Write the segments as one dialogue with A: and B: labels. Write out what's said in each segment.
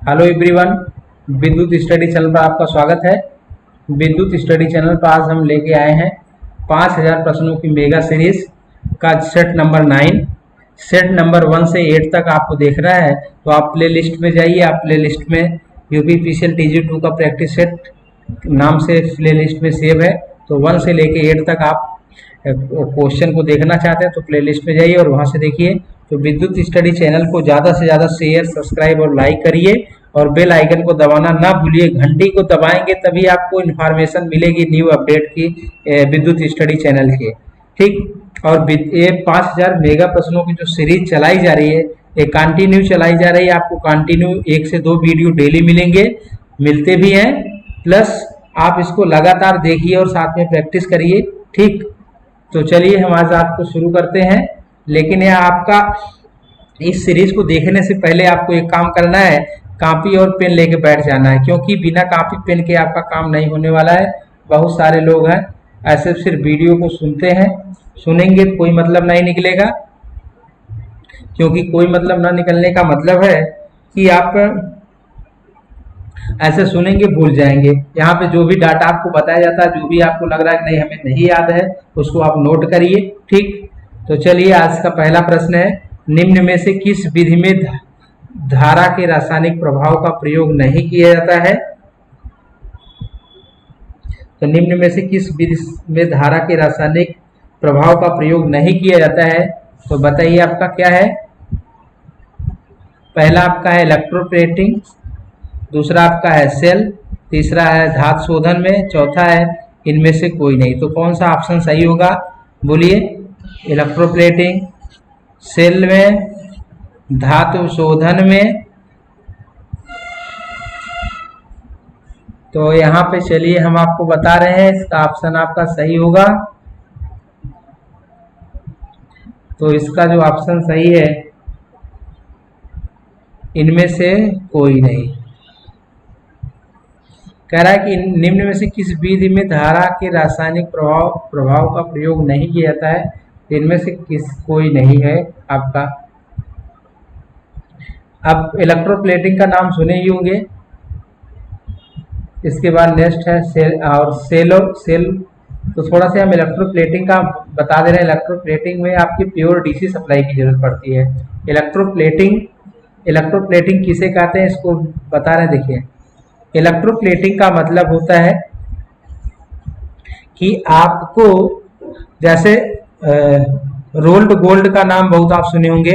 A: Hello everyone, विद्युत study channel पर आपका स्वागत है। विद्युत स्टडी चैनल पर आज हम लेके आए हैं 5000 प्रश्नों की मेगा सीरीज का सेट नंबर 9। सेट नंबर 1 से 8 तक आपको देखना है तो आप प्ले लिस्ट में जाइए। आप प्ले लिस्ट में यूपीपीसीएल TG2 का प्रैक्टिस सेट नाम से प्ले लिस्ट में सेव है। तो 1 से लेके 8 तक आप क्वेश्चन को देखना चाहते हैं तो प्ले लिस्ट में जाइए और वहां से देखिए। तो विद्युत स्टडी चैनल को ज़्यादा से ज़्यादा शेयर, सब्सक्राइब और लाइक करिए और बेल आइकन को दबाना ना भूलिए। घंटी को दबाएंगे तभी आपको इन्फॉर्मेशन मिलेगी न्यू अपडेट की विद्युत स्टडी चैनल के। ठीक, और ये 5000 मेगा प्रश्नों की जो सीरीज चलाई जा रही है ये कंटिन्यू चलाई जा रही है। आपको कंटिन्यू 1 से 2 वीडियो डेली मिलते भी हैं। प्लस आप इसको लगातार देखिए और साथ में प्रैक्टिस करिए। ठीक, तो चलिए हम आज आपको शुरू करते हैं। लेकिन यह आपका इस सीरीज को देखने से पहले आपको एक काम करना है, कॉपी और पेन लेके बैठ जाना है, क्योंकि बिना कॉपी पेन के आपका काम नहीं होने वाला है। बहुत सारे लोग हैं ऐसे सिर्फ वीडियो को सुनते हैं, सुनेंगे तो कोई मतलब नहीं निकलेगा, क्योंकि कोई मतलब ना निकलने का मतलब है कि आप ऐसे सुनेंगे भूल जाएंगे। यहाँ पे जो भी डाटा आपको बताया जाता है, जो भी आपको लग रहा है कि नहीं हमें नहीं याद है, उसको आप नोट करिए। ठीक, तो चलिए आज का पहला प्रश्न है, निम्न में से किस विधि में धारा के रासायनिक प्रभाव का प्रयोग नहीं किया जाता है? तो निम्न में से किस विधि में धारा के रासायनिक प्रभाव का प्रयोग नहीं किया जाता है? तो बताइए आपका क्या है। पहला आपका है इलेक्ट्रोप्लेटिंग, दूसरा आपका है सेल, तीसरा है धातु शोधन में, चौथा है इनमें से कोई नहीं। तो कौन सा ऑप्शन सही होगा बोलिए। इलेक्ट्रोप्लेटिंग, सेल में, धातु शोधन में। तो यहाँ पे चलिए हम आपको बता रहे हैं इसका ऑप्शन आपका सही होगा। तो इसका जो ऑप्शन सही है, इनमें से कोई नहीं। कह रहा है कि निम्न में से किस विधि में धारा के रासायनिक प्रभाव का प्रयोग नहीं किया जाता है? इनमें से कोई नहीं है आपका। अब इलेक्ट्रोप्लेटिंग का नाम सुने ही होंगे। इसके बाद नेक्स्ट है सेल और सेल। तो थोड़ा सा हम इलेक्ट्रोप्लेटिंग का बता दे रहे हैं। इलेक्ट्रोप्लेटिंग में आपकी प्योर डीसी सप्लाई की जरूरत पड़ती है। इलेक्ट्रोप्लेटिंग किसे कहते हैं इसको बता रहे हैं। देखिए, इलेक्ट्रोप्लेटिंग का मतलब होता है कि आपको जैसे रोल्ड गोल्ड का नाम बहुत आप सुने होंगे,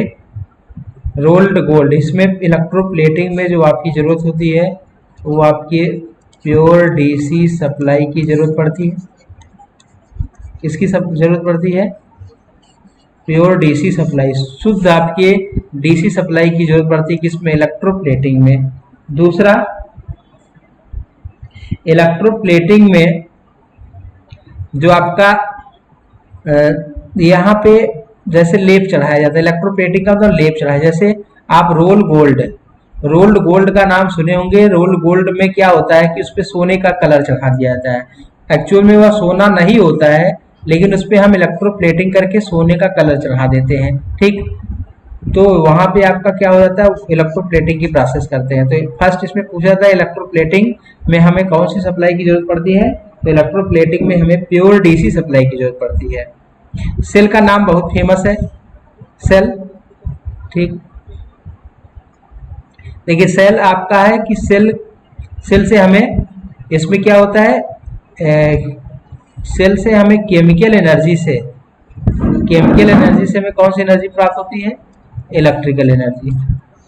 A: रोल्ड गोल्ड। इसमें इलेक्ट्रोप्लेटिंग में जो आपकी जरूरत होती है वो आपकी प्योर डीसी सप्लाई की जरूरत पड़ती है। किसकी जरूरत पड़ती है? प्योर डीसी सप्लाई, शुद्ध आपके डीसी सप्लाई की जरूरत पड़ती है किसमें? इलेक्ट्रोप्लेटिंग में। दूसरा, इलेक्ट्रोप्लेटिंग में जो आपका यहाँ पे जैसे लेप चढ़ाया जाता है, इलेक्ट्रोप्लेटिंग का मतलब लेप चढ़ाया। जैसे आप रोल्ड गोल्ड का नाम सुने होंगे। रोल्ड गोल्ड में क्या होता है कि उस पे सोने का कलर चढ़ा दिया जाता है। एक्चुअल में वह सोना नहीं होता है, लेकिन उस पे हम इलेक्ट्रोप्लेटिंग करके सोने का कलर चढ़ा देते हैं। ठीक, तो वहां पे आपका क्या हो जाता है, इलेक्ट्रोप्लेटिंग की प्रोसेस करते हैं। तो फर्स्ट इसमें पूछा था इलेक्ट्रोप्लेटिंग में हमें कौन सी सप्लाई की जरूरत पड़ती है? तो इलेक्ट्रोप्लेटिंग में हमें प्योर डीसी सप्लाई की जरूरत पड़ती है। सेल का नाम बहुत फेमस है, सेल। ठीक, देखिए सेल आपका है कि सेल से हमें, इसमें क्या होता है, सेल से हमें केमिकल एनर्जी से हमें कौन सी एनर्जी प्राप्त होती है? Electrical energy.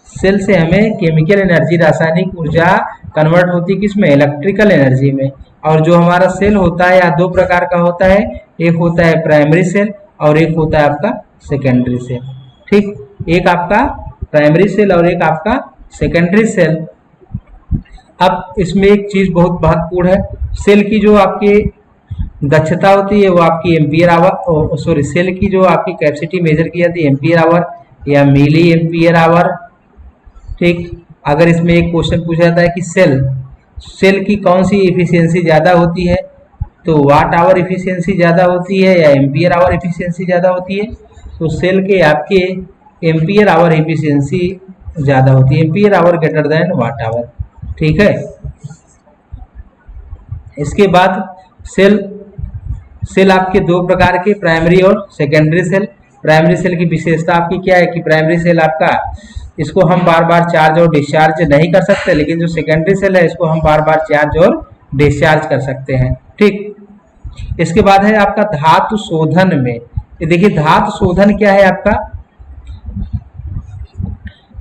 A: सेल से हमें केमिकल एनर्जी, रासायनिक ऊर्जा कन्वर्ट होती है किसमें? इलेक्ट्रिकल एनर्जी में। और जो हमारा सेल होता है या दो प्रकार का होता है, एक होता है प्राइमरी सेल और एक होता है आपका सेकेंडरी सेल। ठीक, एक आपका प्राइमरी सेल और एक आपका सेकेंडरी सेल। अब इसमें एक चीज बहुत महत्वपूर्ण है, सेल की जो आपकी दक्षता होती है वो आपकी एम्पियर आवर, सॉरी, सेल की जो आपकी कैपेसिटी मेजर की जाती है एम्पियर आवर या मिली एम्पियर आवर। ठीक, अगर इसमें एक क्वेश्चन पूछा जाता है कि सेल की कौन सी इफिशियंसी ज्यादा होती है, तो वाट आवर इफिशियंसी ज्यादा होती है या एम्पियर आवर इफिशियंसी ज्यादा होती है? तो सेल के आपके एम्पियर आवर इफिशियंसी ज्यादा होती है, ampere hour greater than watt hour. ठीक है, इसके बाद सेल आपके दो प्रकार के, प्राइमरी और सेकेंडरी सेल। प्राइमरी सेल की विशेषता आपकी क्या है कि प्राइमरी सेल आपका, इसको हम बार बार चार्ज और डिस्चार्ज नहीं कर सकते, लेकिन जो सेकेंडरी सेल है इसको हम बार बार चार्ज और डिस्चार्ज कर सकते हैं। ठीक, इसके बाद है आपका धातु शोधन में। ये देखिए धातु शोधन क्या है आपका,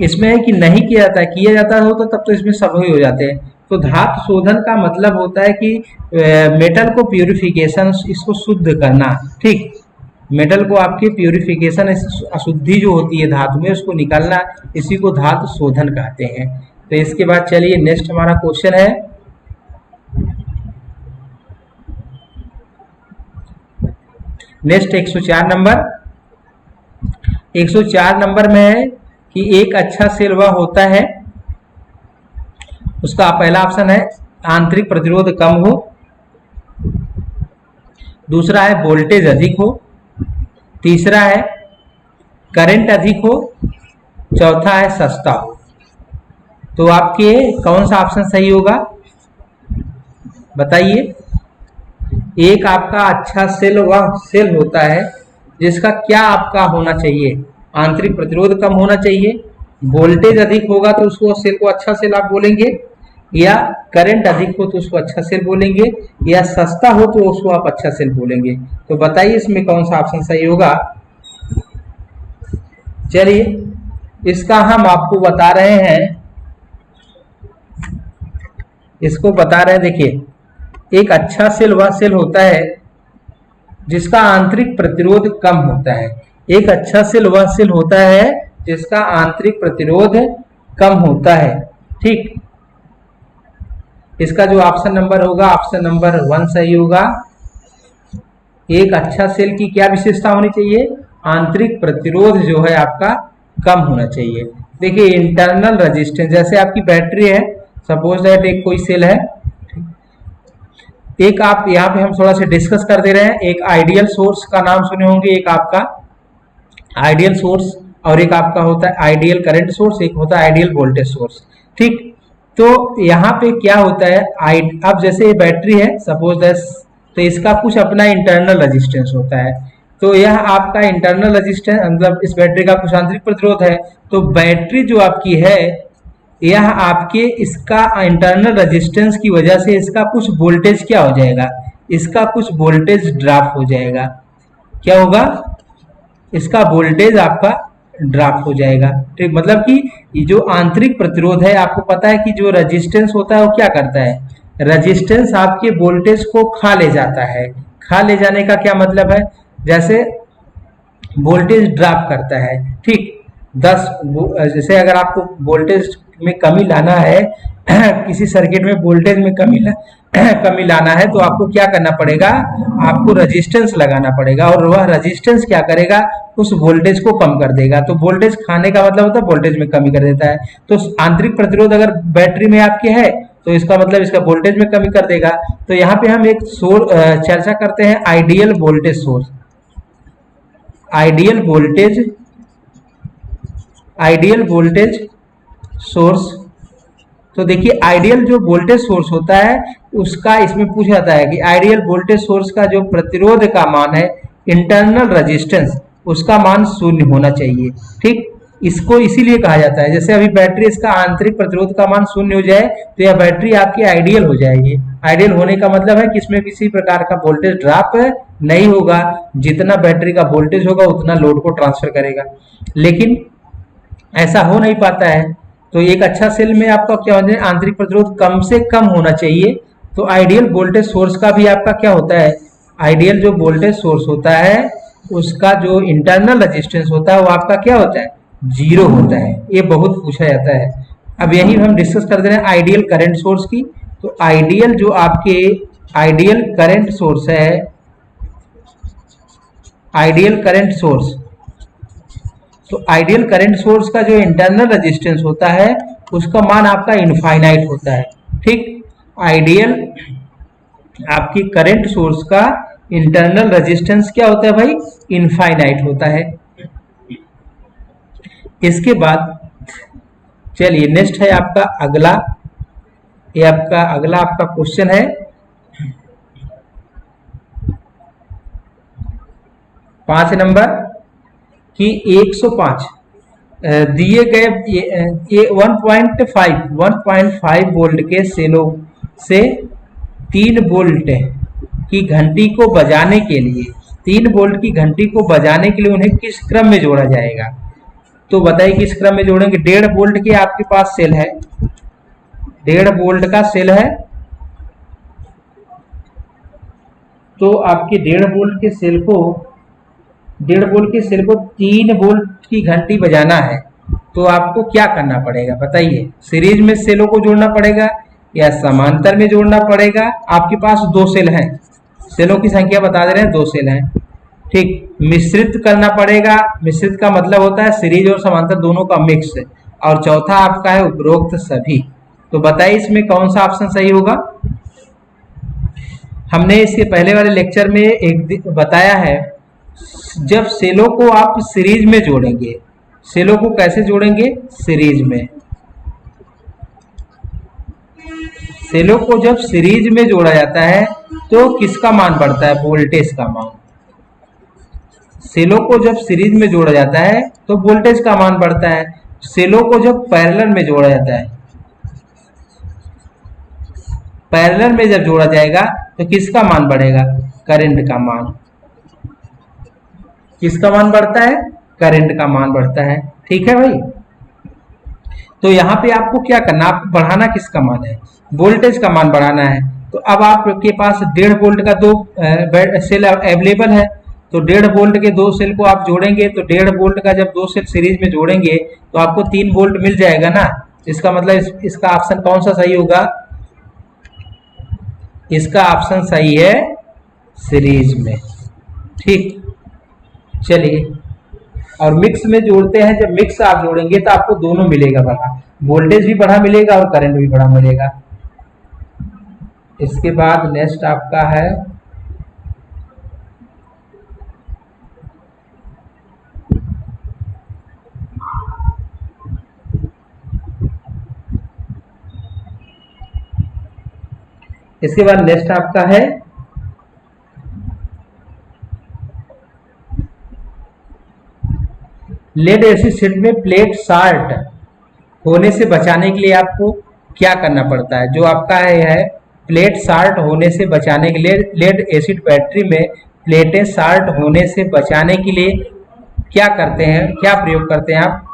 A: इसमें है कि नहीं किया जाता है, किया जाता हो तो तब तो इसमें सब ही हो जाते हैं। तो धातु शोधन का मतलब होता है कि मेटल को प्यूरिफिकेशन, इसको शुद्ध करना। ठीक, मेटल को आपके प्यूरिफिकेशन, अशुद्धि जो होती है धातु में उसको निकालना, इसी को धातु शोधन कहते हैं। तो इसके बाद चलिए नेक्स्ट हमारा क्वेश्चन है, नेक्स्ट 104 नंबर। 104 नंबर में है कि एक अच्छा सेल वह होता है, उसका पहला ऑप्शन है आंतरिक प्रतिरोध कम हो, दूसरा है वोल्टेज अधिक हो, तीसरा है करंट अधिक हो, चौथा है सस्ता हो। तो आपके कौन सा ऑप्शन सही होगा बताइए। एक आपका अच्छा सेल वह सेल होता है जिसका क्या आपका होना चाहिए, आंतरिक प्रतिरोध कम होना चाहिए, वोल्टेज अधिक होगा तो उसको सेल को अच्छा सेल आप बोलेंगे, या करंट अधिक हो तो उसको अच्छा सेल बोलेंगे, या सस्ता हो तो उसको आप अच्छा सेल बोलेंगे। तो बताइए इसमें कौन सा ऑप्शन सही होगा। चलिए इसका हम आपको बता रहे हैं, इसको बता रहे हैं। देखिए एक अच्छा सेल वह सेल होता है जिसका आंतरिक प्रतिरोध कम होता है। एक अच्छा सेल वह सेल होता है जिसका आंतरिक प्रतिरोध कम होता है। ठीक, इसका जो ऑप्शन नंबर होगा, ऑप्शन नंबर 1 सही होगा। एक अच्छा सेल की क्या विशेषता होनी चाहिए, आंतरिक प्रतिरोध जो है आपका कम होना चाहिए। देखिए इंटरनल रेजिस्टेंस, जैसे आपकी बैटरी है, सपोज दैट एक कोई सेल है, एक आप यहाँ पे हम थोड़ा सा डिस्कस कर दे रहे हैं। एक आइडियल सोर्स का नाम सुने होंगे, एक आपका आइडियल सोर्स और एक आपका होता है आइडियल करंट सोर्स, एक होता है आइडियल वोल्टेज सोर्स। ठीक, तो यहाँ पे क्या होता है, अब जैसे ये बैटरी है सपोज दैट, तो इसका कुछ अपना इंटरनल रेजिस्टेंस होता है। तो यह आपका इंटरनल रेजिस्टेंस, मतलब इस बैटरी का कुछ आंतरिक प्रतिरोध है। तो बैटरी जो आपकी है, यह आपके इसका इंटरनल रेजिस्टेंस की वजह से इसका कुछ वोल्टेज क्या हो जाएगा, इसका कुछ वोल्टेज ड्रॉप हो जाएगा। क्या होगा, इसका वोल्टेज आपका ड्रॉप हो जाएगा। ठीक, मतलब कि ये जो आंतरिक प्रतिरोध है, आपको पता है कि जो रेजिस्टेंस होता है वो क्या करता है, रेजिस्टेंस आपके वोल्टेज को खा ले जाता है। खा ले जाने का क्या मतलब है, जैसे वोल्टेज ड्रॉप करता है। ठीक, 10 जैसे अगर आपको वोल्टेज में कमी लाना है किसी सर्किट में वोल्टेज में कमी लाना है, तो आपको क्या करना पड़ेगा, आपको रेजिस्टेंस लगाना पड़ेगा, और वह रेजिस्टेंस क्या करेगा, उस वोल्टेज को कम कर देगा। तो वोल्टेज खाने का मतलब होता है वोल्टेज में कमी कर देता है। तो आंतरिक प्रतिरोध अगर बैटरी में आपके है तो इसका मतलब इसका वोल्टेज में कमी कर देगा। तो यहाँ पे हम एक चर्चा करते हैं ideal voltage source, ideal voltage source. तो देखिए आइडियल जो वोल्टेज सोर्स होता है उसका इसमें पूछा जाता है कि आइडियल वोल्टेज सोर्स का जो प्रतिरोध का मान है, इंटरनल रेजिस्टेंस, उसका मान 0 होना चाहिए। ठीक, इसको इसीलिए कहा जाता है, जैसे अभी बैटरी इसका आंतरिक प्रतिरोध का मान 0 हो जाए तो यह बैटरी आपकी आइडियल हो जाएगी। आइडियल होने का मतलब है कि इसमें किसी प्रकार का वोल्टेज ड्रॉप नहीं होगा, जितना बैटरी का वोल्टेज होगा उतना लोड को ट्रांसफर करेगा। लेकिन ऐसा हो नहीं पाता है, तो एक अच्छा सेल में आपका क्या होता है, आंतरिक प्रतिरोध कम से कम होना चाहिए। तो आइडियल वोल्टेज सोर्स का भी आपका क्या होता है, आइडियल जो वोल्टेज सोर्स होता है उसका जो इंटरनल रेजिस्टेंस होता है वो आपका क्या होता है, 0 होता है। ये बहुत पूछा जाता है। अब यही हम डिस्कस कर दे रहे हैं आइडियल करंट सोर्स की। तो आइडियल जो आपके आइडियल करंट सोर्स है, आइडियल करंट सोर्स, तो आइडियल करंट सोर्स का जो इंटरनल रेजिस्टेंस होता है उसका मान आपका इनफाइनाइट होता है। ठीक, आइडियल आपकी करंट सोर्स का इंटरनल रेजिस्टेंस क्या होता है भाई, इनफाइनाइट होता है। इसके बाद चलिए नेक्स्ट है आपका अगला, ये आपका अगला आपका क्वेश्चन है 5 नंबर कि 105 दिए गए ये 1.5 वोल्ट के सेलों से 3 वोल्ट की घंटी को बजाने के लिए 3 वोल्ट की घंटी को बजाने के लिए उन्हें किस क्रम में जोड़ा जाएगा? तो बताइए किस क्रम में जोड़ेंगे। 1.5 वोल्ट के आपके पास सेल है, 1.5 वोल्ट का सेल है, तो आपके 1.5 वोल्ट के सेल को 3 वोल्ट की घंटी बजाना है, तो आपको क्या करना पड़ेगा बताइए। सीरीज में सेलों को जोड़ना पड़ेगा या समांतर में जोड़ना पड़ेगा। आपके पास 2 सेल हैं, सेलों की संख्या बता दे रहे हैं, 2 सेल हैं, ठीक। मिश्रित करना पड़ेगा, मिश्रित का मतलब होता है सीरीज और समांतर दोनों का मिक्स, और चौथा आपका है उपरोक्त सभी। तो बताइए इसमें कौन सा ऑप्शन सही होगा। हमने इसके पहले वाले लेक्चर में एक बताया है, जब सेलों को आप सीरीज में जोड़ेंगे, सेलों को कैसे जोड़ेंगे, सीरीज में। सेलों को जब सीरीज में जोड़ा जाता है तो किसका मान बढ़ता है, वोल्टेज का मान। सेलों को जब सीरीज में जोड़ा जाता है तो वोल्टेज का मान बढ़ता है। सेलों को जब पैरेलल में जोड़ा जाता है, पैरेलल में जब जोड़ा जाएगा तो किसका मान बढ़ेगा, करंट का मान। किसका मान बढ़ता है, करंट का मान बढ़ता है, ठीक है भाई। तो यहाँ पे आपको क्या करना, आपको बढ़ाना किसका मान है, वोल्टेज का मान बढ़ाना है। तो अब आपके पास 1.5 वोल्ट का 2 सेल अवेलेबल है, तो 1.5 वोल्ट के 2 सेल को आप जोड़ेंगे, तो 1.5 वोल्ट का जब 2 सेल सीरीज में जोड़ेंगे तो आपको 3 वोल्ट मिल जाएगा ना। इसका मतलब इसका ऑप्शन कौन सा सही होगा, इसका ऑप्शन सही है सीरीज में, ठीक। चलिए, और मिक्स में जोड़ते हैं, जब मिक्स आप जोड़ेंगे तो आपको दोनों मिलेगा बढ़ा, वोल्टेज भी बढ़ा मिलेगा और करंट भी बढ़ा मिलेगा। इसके बाद नेक्स्ट आपका है इसके बाद नेक्स्ट आपका है लेड एसिड शीट में प्लेट शार्ट होने से बचाने के लिए आपको क्या करना पड़ता है। जो आपका है प्लेट शार्ट होने से बचाने के लिए, लेड एसिड बैटरी में प्लेटें शार्ट होने से बचाने के लिए क्या करते हैं, क्या प्रयोग करते हैं आप।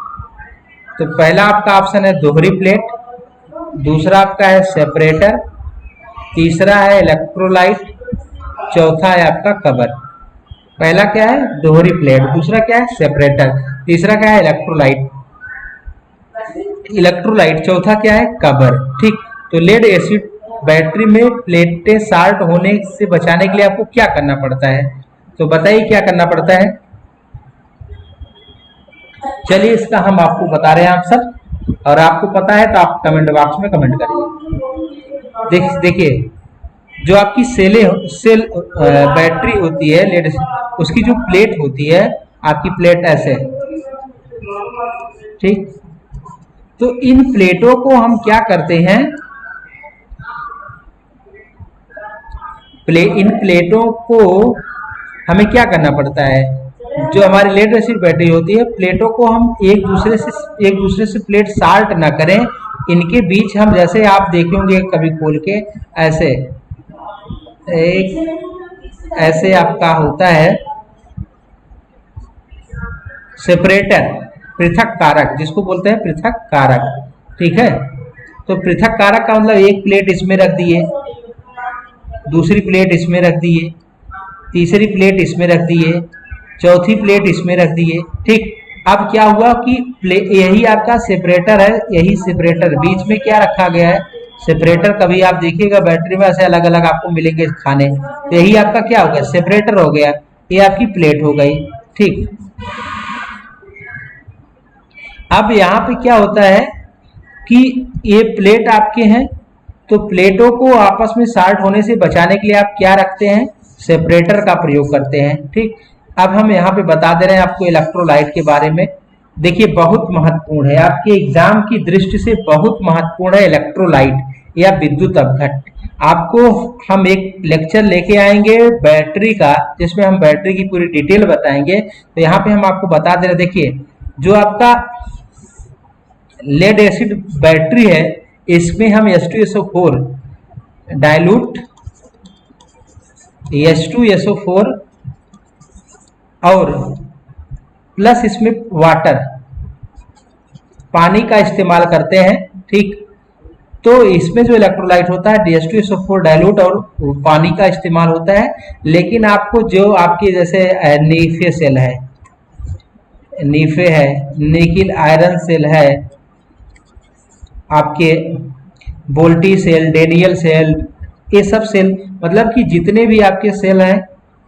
A: तो पहला आपका ऑप्शन है दोहरी प्लेट, दूसरा आपका है सेपरेटर, तीसरा है इलेक्ट्रोलाइट, चौथा है आपका कवर। पहला क्या है, दोहरी प्लेट, दूसरा क्या है, सेपरेटर, तीसरा क्या है, इलेक्ट्रोलाइट, चौथा क्या है, कवर, ठीक। तो लेड एसिड बैटरी में प्लेटें शार्ट होने से बचाने के लिए आपको क्या करना पड़ता है, तो बताइए क्या करना पड़ता है। चलिए इसका हम आपको बता रहे हैं आप सब, और आपको पता है तो आप कमेंट बॉक्स में कमेंट करिए। देखिए जो आपकी सेल बैटरी होती है लेड, उसकी जो प्लेट होती है, आपकी प्लेट ऐसे, ठीक। तो इन प्लेटों को हम क्या करते हैं, इन प्लेटों को हमें क्या करना पड़ता है, जो हमारी लेड एसिड बैटरी होती है, प्लेटों को हम एक दूसरे से प्लेट शार्ट ना करें, इनके बीच हम, जैसे आप देखेंगे कभी खोल के ऐसे ऐसे आपका होता है सेपरेटर, पृथक कारक, जिसको बोलते हैं पृथक कारक, ठीक है। तो पृथक कारक का मतलब एक प्लेट इसमें रख दिए, दूसरी प्लेट इसमें रख दिए, तीसरी प्लेट इसमें रख दिए, चौथी प्लेट इसमें रख दिए, ठीक। अब क्या हुआ कि यही आपका सेपरेटर है, यही सेपरेटर, बीच में क्या रखा गया है, सेपरेटर। कभी आप देखिएगा बैटरी में ऐसे अलग अलग आपको मिलेंगे खाने, तो यही आपका क्या हो गया, सेपरेटर हो गया, ये आपकी प्लेट हो गई, ठीक। अब यहाँ पे क्या होता है कि ये प्लेट आपके हैं, तो प्लेटों को आपस में शार्ट होने से बचाने के लिए आप क्या रखते हैं, सेपरेटर का प्रयोग करते हैं, ठीक। अब हम यहाँ पे बता दे रहे हैं आपको इलेक्ट्रोलाइट के बारे में। देखिए बहुत महत्वपूर्ण है, आपके एग्जाम की दृष्टि से बहुत महत्वपूर्ण है इलेक्ट्रोलाइट या विद्युत अपघट्ट। आपको हम एक लेक्चर लेके आएंगे बैटरी का, जिसमें हम बैटरी की पूरी डिटेल बताएंगे। तो यहाँ पे हम आपको बता दे रहे, देखिए जो आपका लेड एसिड बैटरी है, इसमें हम H2SO4 डाइल्यूट H2SO4 और प्लस इसमें वाटर, पानी का इस्तेमाल करते हैं। ठीक, तो इसमें जो इलेक्ट्रोलाइट होता है H2SO4 डाइल्यूट और पानी का इस्तेमाल होता है। लेकिन आपको जो आपके जैसे नीफे सेल है, नीफे है, निकिल आयरन सेल है, आपके बोल्टी सेल, डेनियल सेल, ये सब सेल, मतलब कि जितने भी आपके सेल हैं,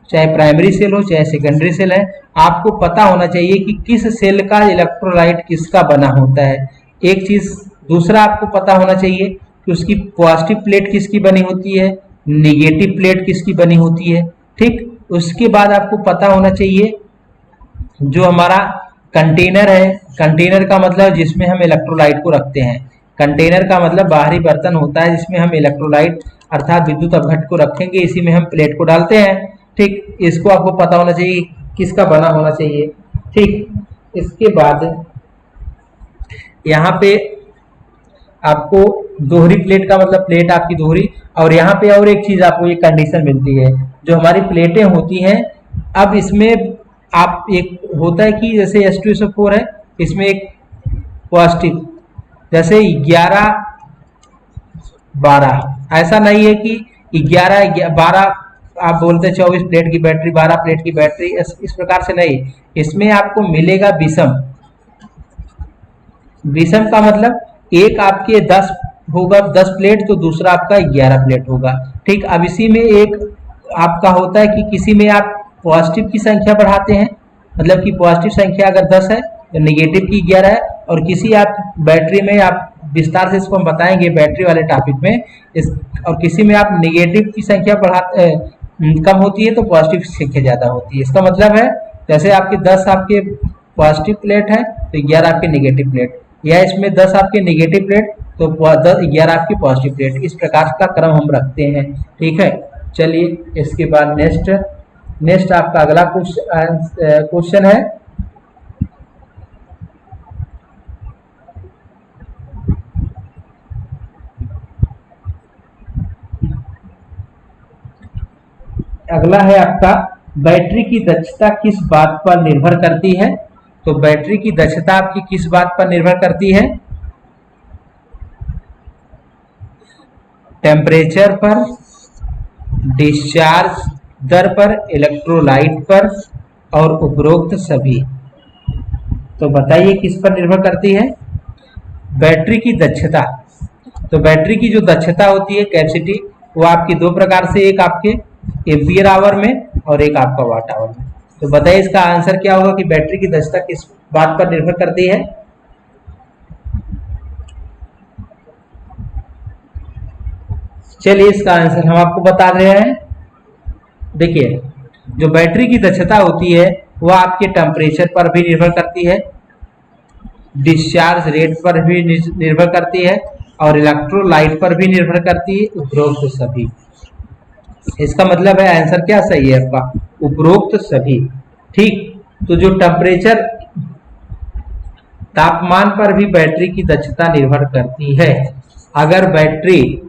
A: चाहे प्राइमरी सेल हो चाहे सेकेंडरी सेल है, आपको पता होना चाहिए कि किस सेल का इलेक्ट्रोलाइट किसका बना होता है। एक चीज, दूसरा आपको पता होना चाहिए कि उसकी पॉजिटिव प्लेट किसकी बनी होती है, निगेटिव प्लेट किसकी बनी होती है। ठीक, उसके बाद आपको पता होना चाहिए जो हमारा कंटेनर है, कंटेनर का मतलब जिसमें हम इलेक्ट्रोलाइट को रखते हैं। कंटेनर का मतलब बाहरी बर्तन होता है जिसमें हम इलेक्ट्रोलाइट अर्थात विद्युत अपघट्ट को रखेंगे, इसी में हम प्लेट को डालते हैं। ठीक, इसको आपको पता होना चाहिए किसका बना होना चाहिए। ठीक, इसके बाद यहाँ पे आपको दोहरी प्लेट का मतलब प्लेट आपकी दोहरी, और यहाँ पे और एक चीज आपको एक कंडीशन मिलती है, जो हमारी प्लेटें होती हैं। अब इसमें आप एक होता है कि जैसे H2SO4 है, इसमें एक पॉजिटिव, जैसे 11-12, ऐसा नहीं है कि 11-12 आप बोलते 24 प्लेट की बैटरी, 12 प्लेट की बैटरी, इस प्रकार से नहीं। इसमें आपको मिलेगा विषम। विषम का मतलब एक आपके 10 होगा 10 प्लेट, तो दूसरा आपका 11 प्लेट होगा। ठीक, अब इसी में एक आपका होता है कि किसी में आप पॉजिटिव की संख्या बढ़ाते हैं, मतलब कि पॉजिटिव संख्या अगर 10 है तो निगेटिव की 11 है, और किसी आप बैटरी में, आप विस्तार से इसको हम बताएंगे बैटरी वाले टॉपिक में, और किसी में आप निगेटिव की संख्या कम होती है तो पॉजिटिव की संख्या ज्यादा होती है। इसका मतलब है जैसे आपके 10 आपके पॉजिटिव प्लेट है तो 11 आपके निगेटिव प्लेट, या इसमें 10 आपके निगेटिव प्लेट तो 11 आपकी पॉजिटिव प्लेट, इस प्रकार का क्रम हम रखते हैं। ठीक है, चलिए इसके बाद नेक्स्ट आपका अगला क्वेश्चन है। अगला है आपका, बैटरी की दक्षता किस बात पर निर्भर करती है। तो बैटरी की दक्षता आपकी किस बात पर निर्भर करती है? टेम्परेचर पर, डिस्चार्ज दर पर, इलेक्ट्रोलाइट पर, और उपरोक्त सभी। तो बताइए किस पर निर्भर करती है बैटरी की दक्षता। तो बैटरी की जो दक्षता होती है, कैपेसिटी, वो आपकी दो प्रकार से, एक आपके एम्पियर आवर में और एक आपका वाट आवर में। तो बताइए इसका आंसर क्या होगा कि बैटरी की दक्षता किस बात पर निर्भर करती है? चलिए इसका आंसर हम आपको बता रहे हैं। देखिए जो बैटरी की दक्षता होती है वह आपके टेम्परेचर पर भी निर्भर करती है, डिस्चार्ज रेट पर भी निर्भर करती है, और इलेक्ट्रोलाइट पर भी निर्भर करती है, उपरोक्त सभी। इसका मतलब है आंसर क्या सही है आपका, उपरोक्त सभी। ठीक, तो जो टेम्परेचर, तापमान पर भी बैटरी की दक्षता निर्भर करती है। अगर बैटरी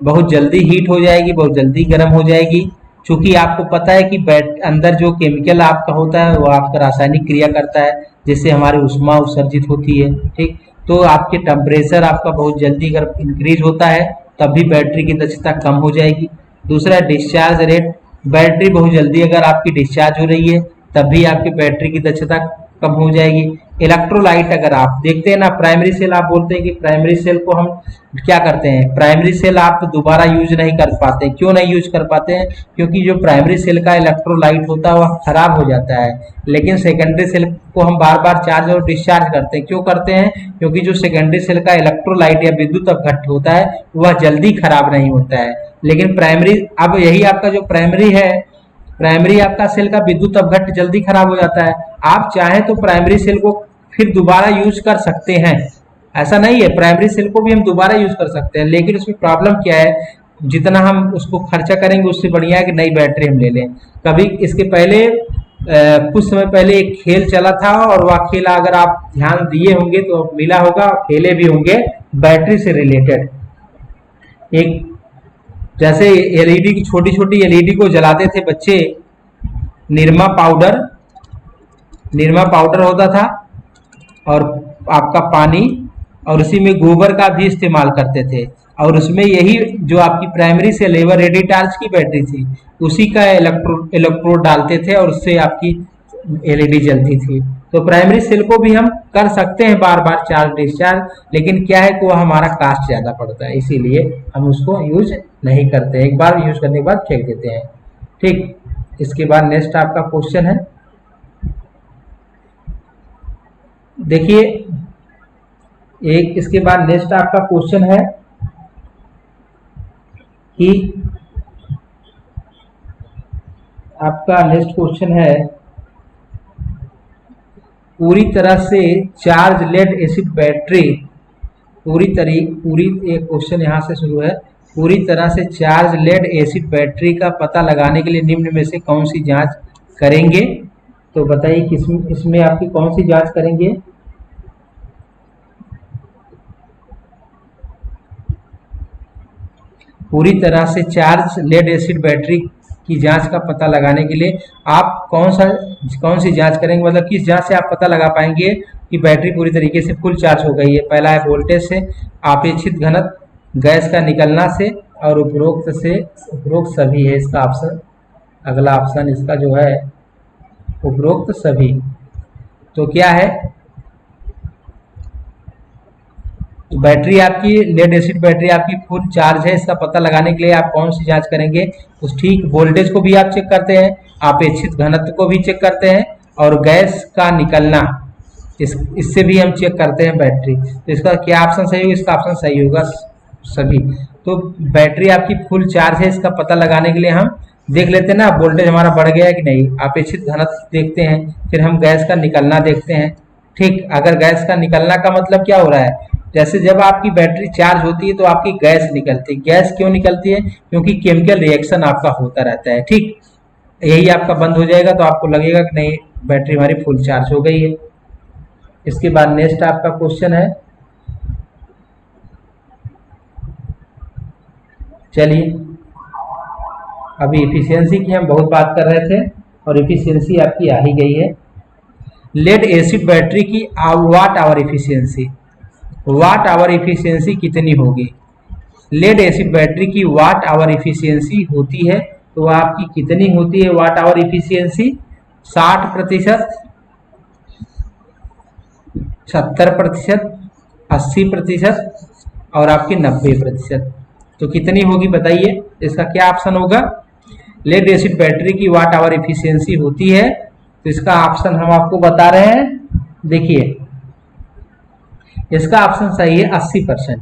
A: बहुत जल्दी हीट हो जाएगी, बहुत जल्दी गर्म हो जाएगी, क्योंकि आपको पता है कि अंदर जो केमिकल आपका होता है वो आपका रासायनिक क्रिया करता है, जिससे हमारी ऊष्मा उत्सर्जित होती है। ठीक, तो आपके टेम्परेचर आपका बहुत जल्दी अगर इंक्रीज होता है तब भी बैटरी की दक्षता कम हो जाएगी। दूसरा डिस्चार्ज रेट, बैटरी बहुत जल्दी अगर आपकी डिस्चार्ज हो रही है तब भी आपकी बैटरी की दक्षता कम हो जाएगी। इलेक्ट्रोलाइट अगर आप देखते हैं ना, प्राइमरी सेल आप बोलते हैं कि प्राइमरी सेल को हम क्या करते हैं, प्राइमरी सेल आप दोबारा यूज नहीं कर पाते। क्यों नहीं यूज कर पाते हैं? क्योंकि जो प्राइमरी सेल का इलेक्ट्रोलाइट होता है वह खराब हो जाता है, लेकिन सेकेंडरी सेल को हम बार बार चार्ज और डिस्चार्ज करते हैं। क्यों करते हैं? क्योंकि जो सेकेंडरी सेल का इलेक्ट्रोलाइट या विद्युत अपघट्ट होता है वह जल्दी खराब नहीं होता है, लेकिन प्राइमरी, अब यही आपका जो प्राइमरी है, प्राइमरी आपका सेल का विद्युत अपघट्ट जल्दी खराब हो जाता है। आप चाहें तो प्राइमरी सेल को फिर दोबारा यूज कर सकते हैं। ऐसा नहीं है, प्राइमरी सेल को भी हम दोबारा यूज कर सकते हैं, लेकिन उसमें प्रॉब्लम क्या है, जितना हम उसको खर्चा करेंगे उससे बढ़िया है कि नई बैटरी हम ले लें। कभी इसके पहले कुछ समय पहले एक खेल चला था, और वह खेल अगर आप ध्यान दिए होंगे तो मिला होगा, खेले भी होंगे बैटरी से रिलेटेड। एक जैसे एलईडी की छोटी छोटी एलईडी को जलाते थे बच्चे, निरमा पाउडर होता था और आपका पानी, और उसी में गोबर का भी इस्तेमाल करते थे, और उसमें यही जो आपकी प्राइमरी से लेवर रेडी टार्च की बैटरी थी उसी का इलेक्ट्रोड डालते थे और उससे आपकी एलईडी जलती थी। तो प्राइमरी सेल को भी हम कर सकते हैं बार बार चार्ज डिस्चार्ज, लेकिन क्या है कि वो हमारा कास्ट ज्यादा पड़ता है, इसीलिए हम उसको यूज नहीं करते, एक बार यूज करने के बाद फेंक देते हैं। ठीक, इसके बाद नेक्स्ट आपका क्वेश्चन है, देखिए एक इसके बाद नेक्स्ट आपका क्वेश्चन है कि आपका नेक्स्ट क्वेश्चन है, पूरी तरह से चार्ज लेड एसिड बैटरी, पूरी एक क्वेश्चन यहाँ से शुरू है, पूरी तरह से चार्ज लेड एसिड बैटरी का पता लगाने के लिए निम्न में से कौन सी जांच करेंगे? तो बताइए इसमें आपकी कौन सी जांच करेंगे? पूरी तरह से चार्ज लेड एसिड बैटरी की जांच का पता लगाने के लिए आप कौन सी जांच करेंगे, मतलब किस जांच से आप पता लगा पाएंगे कि बैटरी पूरी तरीके से फुल चार्ज हो गई है? पहला है वोल्टेज से, अपेक्षित घनत्व, गैस का निकलना से, और उपरोक्त सभी है इसका ऑप्शन। अगला ऑप्शन इसका जो है उपरोक्त सभी। तो क्या है, तो बैटरी आपकी लेड एसिड बैटरी आपकी फुल चार्ज है, इसका पता लगाने के लिए आप कौन सी जांच करेंगे? उस ठीक वोल्टेज को भी आप चेक करते हैं, अपेक्षित घनत्व को भी चेक करते हैं, और गैस का निकलना इससे भी हम चेक करते हैं बैटरी। तो इसका क्या ऑप्शन सही होगा? इसका ऑप्शन सही होगा सभी। तो बैटरी आपकी फुल चार्ज है, इसका पता लगाने के लिए हम देख लेते हैं ना वोल्टेज हमारा बढ़ गया है कि नहीं, अपेक्षित घनत्व देखते हैं, फिर हम गैस का निकलना देखते हैं। ठीक, अगर गैस का निकलना का मतलब क्या हो रहा है, जैसे जब आपकी बैटरी चार्ज होती है तो आपकी गैस निकलती है। गैस क्यों निकलती है? क्योंकि केमिकल रिएक्शन आपका होता रहता है। ठीक, यही आपका बंद हो जाएगा तो आपको लगेगा कि नहीं बैटरी हमारी फुल चार्ज हो गई है। इसके बाद नेक्स्ट आपका क्वेश्चन है, चलिए अभी इफिशियंसी की हम बहुत बात कर रहे थे और इफिशियंसी आपकी आ ही गई है। लेड एसिड बैटरी की वाट आवर इफिशियंसी कितनी होगी? लेड एसिड बैटरी की वाट आवर इफिशियंसी होती है तो आपकी कितनी होती है वाट आवर इफिशियंसी? 60%, 70%, 80% और आपकी 90%। तो कितनी होगी बताइए? इसका क्या ऑप्शन होगा? लेड एसिड बैटरी की वाट आवर इफिशियंसी होती है तो इसका ऑप्शन हम आपको बता रहे हैं, देखिए इसका ऑप्शन सही है 80%।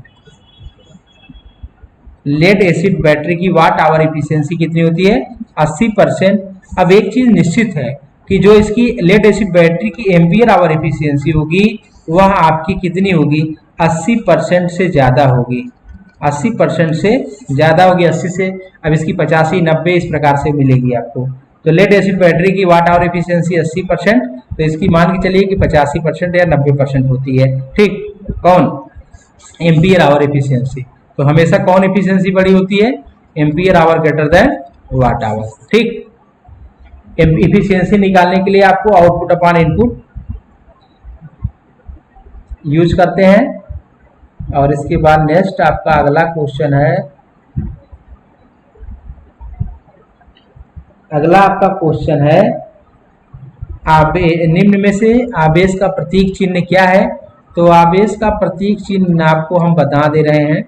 A: लेड एसिड बैटरी की वाट आवर इफिशियंसी कितनी होती है? 80%। अब एक चीज निश्चित है कि जो इसकी लेड एसिड बैटरी की एम्पियर आवर इफिशियंसी होगी वह आपकी कितनी होगी? 80% से ज्यादा होगी। 80% से ज्यादा होगी 80 से। अब इसकी 85, 90 इस प्रकार से मिलेगी आपको। तो लेड एसिड बैटरी की वाट आवर इफिशियंसी 80%, तो इसकी मान के चलिए कि 85% या 90% होती है। ठीक, कौन? Ampere hour efficiency. तो हमेशा कौन इफिशियंसी बड़ी होती है? Ampere hour greater than watt hour. ठीक, इफिशियंसी निकालने के लिए आपको आउटपुट अपॉन इनपुट यूज करते हैं। और इसके बाद नेक्स्ट आपका अगला क्वेश्चन है, अगला आपका क्वेश्चन है निम्न में से आवेश का प्रतीक चिन्ह क्या है? तो आवेश का प्रतीक चिन्ह आपको हम बता दे रहे हैं।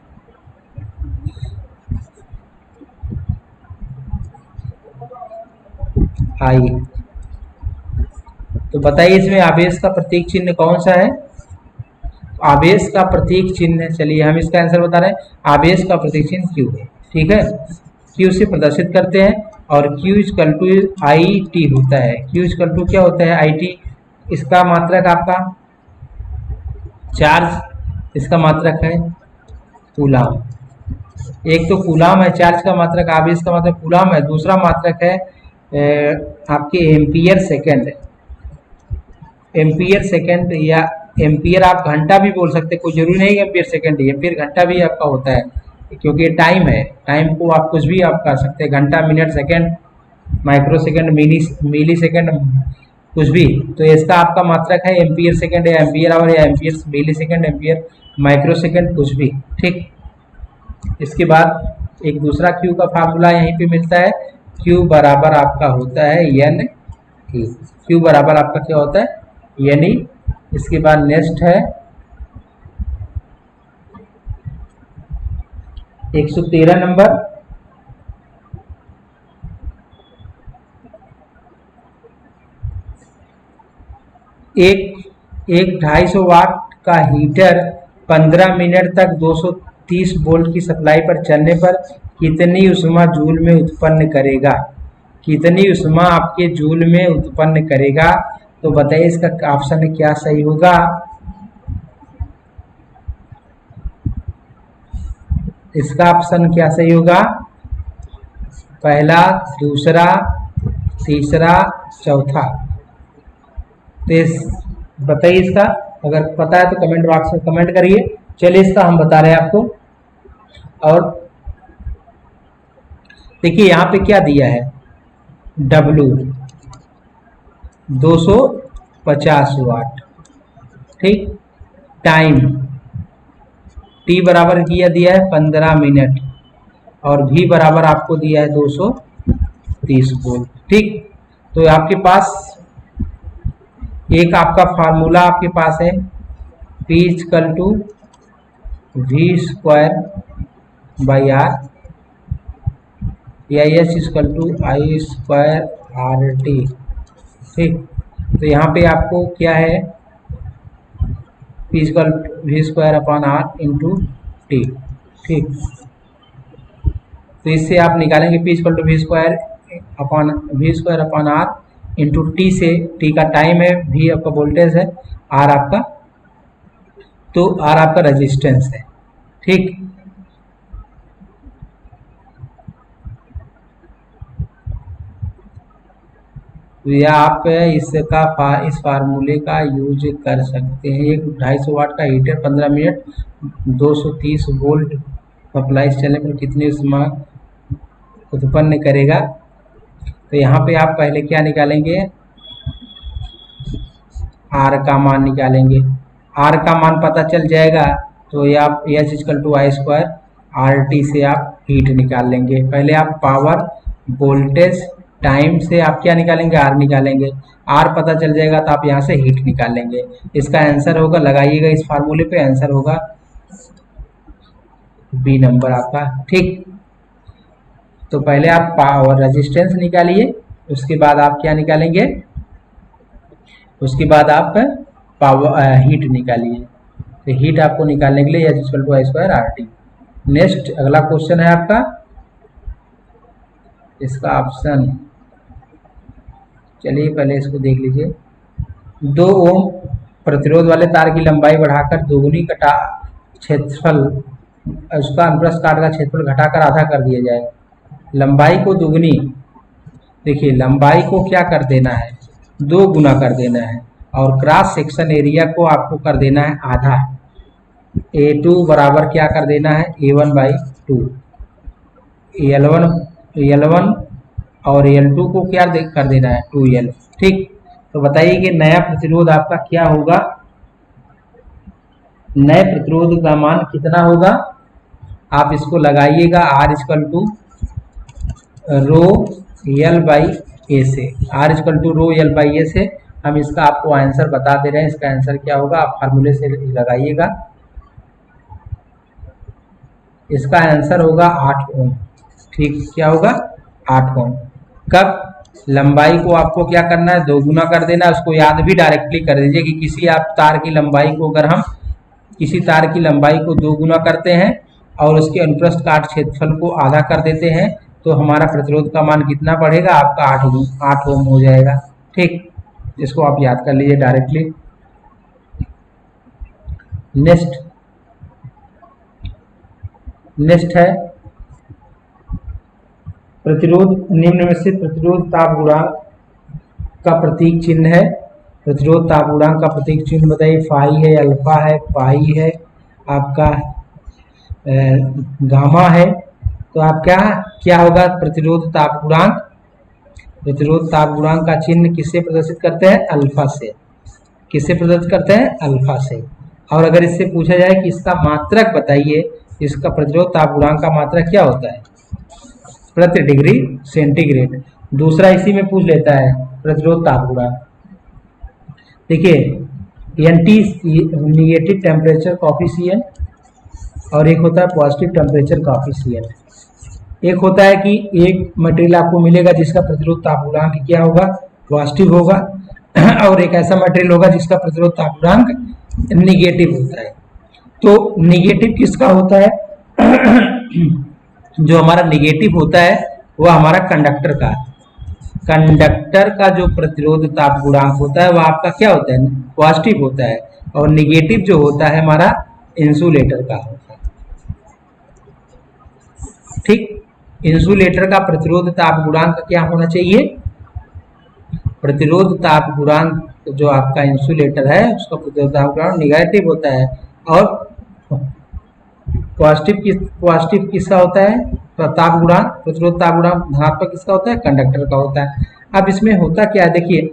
A: आइए तो बताइए इसमें आवेश का प्रतीक चिन्ह कौन सा है? आवेश का प्रतीक चिन्ह, चलिए हम इसका आंसर बता रहे हैं, आवेश का प्रतीक चिन्ह क्यू है। ठीक है, क्यू से प्रदर्शित करते हैं और Q equal to I T होता है। Q इक्वल टू क्या होता है? I T. इसका मात्रक आपका चार्ज इसका मात्रक है कूलाम। एक तो कूलाम है चार्ज का मात्रक, आवेश का मात्रक कूलाम है, दूसरा मात्रक है आपके एम्पियर सेकेंड। एम्पियर सेकेंड या एम्पियर आप घंटा भी बोल सकते, कोई जरूरी नहीं एम्पियर सेकेंड ही, एम्पियर घंटा भी आपका होता है, क्योंकि टाइम है, टाइम को आप कुछ भी आप कर सकते हैं, घंटा, मिनट, सेकेंड, माइक्रो सेकेंड, मिली सेकेंड, कुछ भी। तो इसका आपका मात्रक है एम्पियर सेकेंड या एम्पियर आवर या एम्पियर मिली सेकेंड, एम्पियर माइक्रो सेकेंड, कुछ भी, ठीक। इसके बाद एक दूसरा क्यू का फार्मूला यहीं पे मिलता है, क्यू बराबर आपका होता है एन ई। क्यू बराबर आपका क्या होता है एन ई। इसके बाद नेक्स्ट है 113 नंबर, एक 250 वाट का हीटर 15 मिनट तक 230 वोल्ट की सप्लाई पर चलने पर कितनी ऊष्मा जूल में उत्पन्न करेगा? कितनी ऊष्मा आपके जूल में उत्पन्न करेगा? तो बताइए इसका ऑप्शन क्या सही होगा? इसका ऑप्शन क्या सही होगा? पहला, दूसरा, तीसरा, चौथा। तो बताइए इसका, अगर पता है तो कमेंट बॉक्स में कमेंट करिए। चलिए इसका हम बता रहे हैं आपको। और देखिए यहाँ पे क्या दिया है, W 250 वाट, ठीक। टाइम T बराबर किया दिया है 15 मिनट, और V बराबर आपको दिया है 230 वोल्ट, ठीक। तो आपके पास एक आपका फार्मूला आपके पास है, P = V² बाई R या S = I² RT, ठीक। तो यहाँ पे आपको क्या है, P = V² इंटू T, ठीक। तो इससे आप निकालेंगे P = V² इंटू T से, T का टाइम है, V आपका वोल्टेज है, R आपका, तो R आपका रेजिस्टेंस है, ठीक। तो यह आप इस फार्मूले का यूज कर सकते हैं। एक 250 वाट का हीटर 15 मिनट 230 वोल्ट सप्लाई चलने पर कितनी ऊष्मा उत्पन्न करेगा? तो यहाँ पे आप पहले क्या निकालेंगे, R का मान निकालेंगे। R का मान पता चल जाएगा तो ये आप S = I² RT से आप हीट निकाल लेंगे। पहले आप पावर, वोल्टेज, टाइम से आप क्या निकालेंगे, R निकालेंगे। R पता चल जाएगा तो आप यहाँ से हीट निकाल लेंगे। इसका आंसर होगा, लगाइएगा इस फार्मूले पे, आंसर होगा बी नंबर आपका, ठीक। तो पहले आप पावर रेजिस्टेंस निकालिए, उसके बाद आप क्या निकालेंगे, उसके बाद आप पावर हीट निकालिए। तो हीट आपको निकालने के लिए S = I² RT। नेक्स्ट अगला क्वेश्चन है आपका, इसका ऑप्शन, चलिए पहले इसको देख लीजिए। 2 ओम प्रतिरोध वाले तार की लंबाई बढ़ाकर दोगुनी कटा क्षेत्रफल, उसका अनुप्रस्थ काट का क्षेत्रफल घटाकर आधा कर दिया जाए। लंबाई को दुगनी, देखिए लंबाई को क्या कर देना है, 2 गुना कर देना है, और क्रॉस सेक्शन एरिया को आपको कर देना है आधा। A2 बराबर क्या कर देना है, A1/2। L1 और L2 को क्या कर देना है, 2L, ठीक। तो बताइए कि नया प्रतिरोध आपका क्या होगा, नए प्रतिरोध का मान कितना होगा? आप इसको लगाइएगा, R = ρL/A से, R = ρL/A से हम इसका आपको आंसर बता दे रहे हैं। इसका आंसर क्या होगा, आप फार्मूले से लगाइएगा। इसका आंसर होगा 8 ओम, ठीक। क्या होगा, 8 ओम। कब? लंबाई को आपको क्या करना है, 2 गुना कर देना है। उसको याद भी डायरेक्टली कर दीजिए कि किसी आप तार की लंबाई को, अगर हम किसी तार की लंबाई को 2 गुना करते हैं और उसके अनुप्रस्थ काट क्षेत्रफल को आधा कर देते हैं, तो हमारा प्रतिरोध का मान कितना बढ़ेगा, आपका 8 ओम हो जाएगा, ठीक। इसको आप याद कर लीजिए डायरेक्टली। नेक्स्ट है प्रतिरोध। निम्न में से प्रतिरोध ताप गुणांक का प्रतीक चिन्ह है। प्रतिरोध ताप गुणांक का प्रतीक चिन्ह बताइए। फाई है, अल्फा है, पाई है, आपका गामा है। तो आप क्या होगा प्रतिरोध ताप गुणांक? प्रतिरोध ताप गुणांक का चिन्ह किससे प्रदर्शित करते हैं? अल्फा से। किससे प्रदर्शित करते हैं? अल्फा से। और अगर इससे पूछा जाए कि इसका मात्रक बताइए, इसका प्रतिरोध ताप गुणांक का मात्रक क्या होता है? प्रति डिग्री सेंटीग्रेड। दूसरा इसी में पूछ लेता है प्रतिरोध ताप गुणांक। देखिए एनटी निगेटिव टेम्परेचर कॉफिशिएंट और एक होता है पॉजिटिव टेम्परेचर कॉफिशिएंट। एक होता है कि एक मटेरियल आपको मिलेगा जिसका प्रतिरोध ताप गुणांक क्या होगा? पॉजिटिव होगा और एक ऐसा मटेरियल होगा जिसका प्रतिरोध ताप गुणांक निगेटिव होता है। तो निगेटिव किसका होता है? जो हमारा निगेटिव होता है वो हमारा कंडक्टर का जो प्रतिरोध ताप गुणांक होता है वह आपका क्या होता है? पॉजिटिव होता है। और निगेटिव जो होता है हमारा इंसुलेटर का होता है। ठीक, इंसुलेटर का प्रतिरोध ताप गुणांक क्या होना चाहिए? प्रतिरोध ताप गुणांक जो आपका इंसुलेटर है उसका प्रतिरोध ताप गुणांक निगेटिव होता है। और पॉजिटिव किसका होता है? ताप गुणांक, प्रतिरोध ताप गुणांक धनात्मक किसका होता है? कंडक्टर का होता है। अब इसमें होता क्या है देखिए,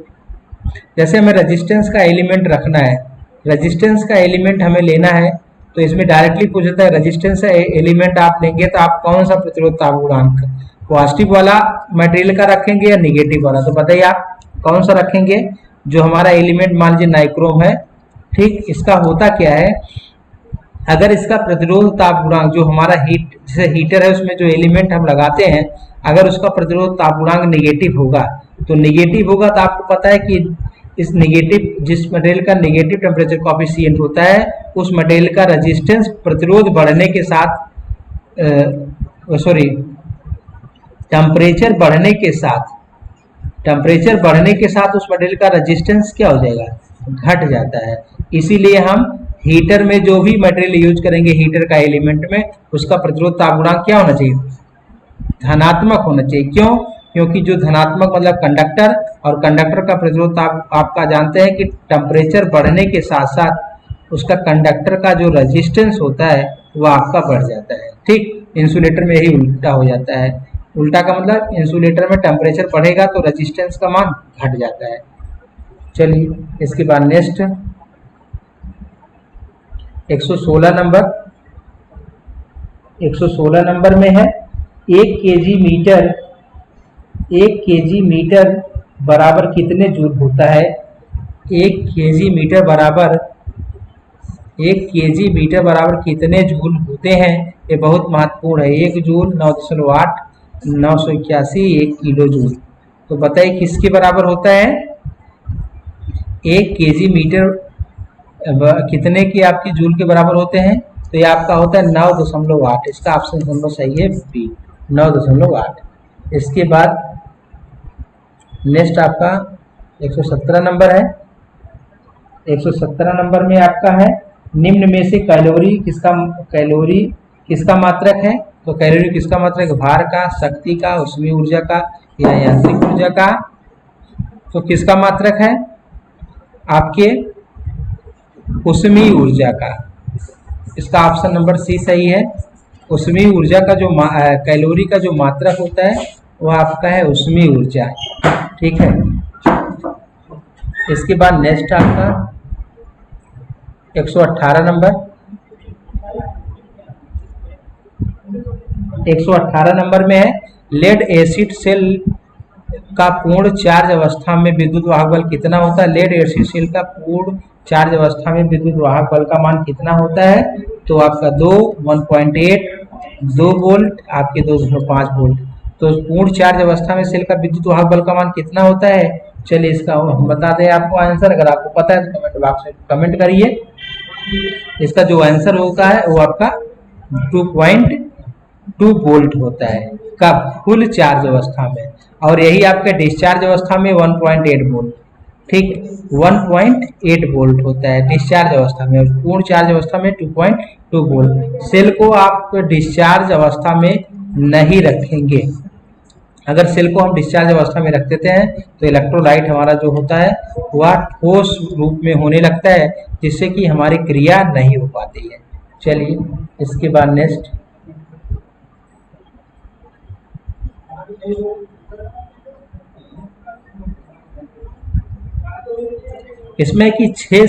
A: जैसे हमें रेजिस्टेंस का एलिमेंट रखना है, रेजिस्टेंस का एलिमेंट हमें लेना है, तो इसमें डायरेक्टली पूछता है रेजिस्टेंस का एलिमेंट आप लेंगे तो आप कौन सा प्रतिरोध ताप गुणांक, पॉजिटिव वाला मटेरियल का रखेंगे या निगेटिव वाला? तो बताइए आप कौन सा रखेंगे? जो हमारा एलिमेंट मान लीजिए नाइक्रोम है, ठीक, इसका होता क्या है, अगर इसका प्रतिरोध ताप गुणांक जो हमारा जैसे हीटर है उसमें जो एलिमेंट हम लगाते हैं, अगर उसका प्रतिरोध ताप गुणांक निगेटिव होगा तो आपको पता है कि इस निगेटिव, जिस मटेरियल का निगेटिव टेम्परेचर कॉफिशिएंट होता है उस मटेरियल का रेजिस्टेंस प्रतिरोध बढ़ने के साथ टेम्परेचर बढ़ने के साथ उस मटेरियल का रेजिस्टेंस क्या हो जाएगा? घट जाता है। इसीलिए हम हीटर में जो भी मटेरियल यूज करेंगे हीटर का एलिमेंट में, उसका प्रतिरोध ताप गुणांक क्या होना चाहिए? धनात्मक होना चाहिए। क्यों? क्योंकि जो धनात्मक मतलब कंडक्टर, और कंडक्टर का प्रतिरोध ताप आपका जानते हैं कि टेम्परेचर बढ़ने के साथ साथ उसका कंडक्टर का जो रेजिस्टेंस होता है वह आपका बढ़ जाता है। ठीक, इंसुलेटर में यही उल्टा हो जाता है। उल्टा का मतलब इंसुलेटर में टेम्परेचर बढ़ेगा तो रेजिस्टेंस का मान घट जाता है। चलिए इसके बाद नेक्स्ट 116 नंबर में है 1 केजी मीटर बराबर कितने जूल होता है? 1 केजी मीटर बराबर कितने जूल होते हैं? ये बहुत महत्वपूर्ण है। 1 जूल 9.8, 981, 1 किलो जूल। तो बताइए किसके बराबर होता है? 1 केजी मीटर कितने की आपकी जूल के बराबर होते हैं? तो ये आपका होता है 9.8। इसका ऑप्शन नंबर सही है बी, 9.8। इसके बाद नेक्स्ट आपका 117 नंबर है। 117 नंबर में आपका है निम्न में से कैलोरी किसका मात्रक है? तो कैलोरी किसका मात्रक? भार का, शक्ति का, ऊष्मीय ऊर्जा का या यांत्रिक ऊर्जा का? तो किसका मात्रक है? आपके ऊष्मीय ऊर्जा का। इसका ऑप्शन नंबर सी सही है। ऊष्मीय ऊर्जा का जो कैलोरी का जो मात्रक होता है वो आपका है ऊष्मीय ऊर्जा। ठीक है। इसके बाद नेक्स्ट आपका 118 नंबर। 118 नंबर में है लेड एसिड सेल का पूर्ण चार्ज अवस्था में विद्युत वाहक बल कितना होता है? लेड एसिड सेल का पूर्ण चार्ज अवस्था में विद्युत वाहक बल का मान कितना होता है? तो आपका 1.8 2 वोल्ट, आपके 2.5 वोल्ट। तो पूर्ण चार्ज अवस्था में सेल का विद्युत वाहक बल का मान कितना होता है? चलिए इसका हम बता दें आपको आंसर। अगर आपको पता है तो कमेंट बॉक्स में कमेंट करिए। इसका जो आंसर होता है वो आपका 2.2 वोल्ट होता है। कब? फुल चार्ज अवस्था में। और यही आपके डिस्चार्ज अवस्था में 1.8 वोल्ट। ठीक, 1.8 वोल्ट होता है डिस्चार्ज अवस्था में, पूर्ण चार्ज अवस्था में 2.2 वोल्ट। सेल को आप डिस्चार्ज अवस्था में नहीं रखेंगे। अगर सेल को हम डिस्चार्ज अवस्था में रख देते हैं तो इलेक्ट्रोलाइट हमारा जो होता है वह ठोस रूप में होने लगता है, जिससे कि हमारी क्रिया नहीं हो पाती है। चलिए इसके बाद नेक्स्ट, इसमें कि 6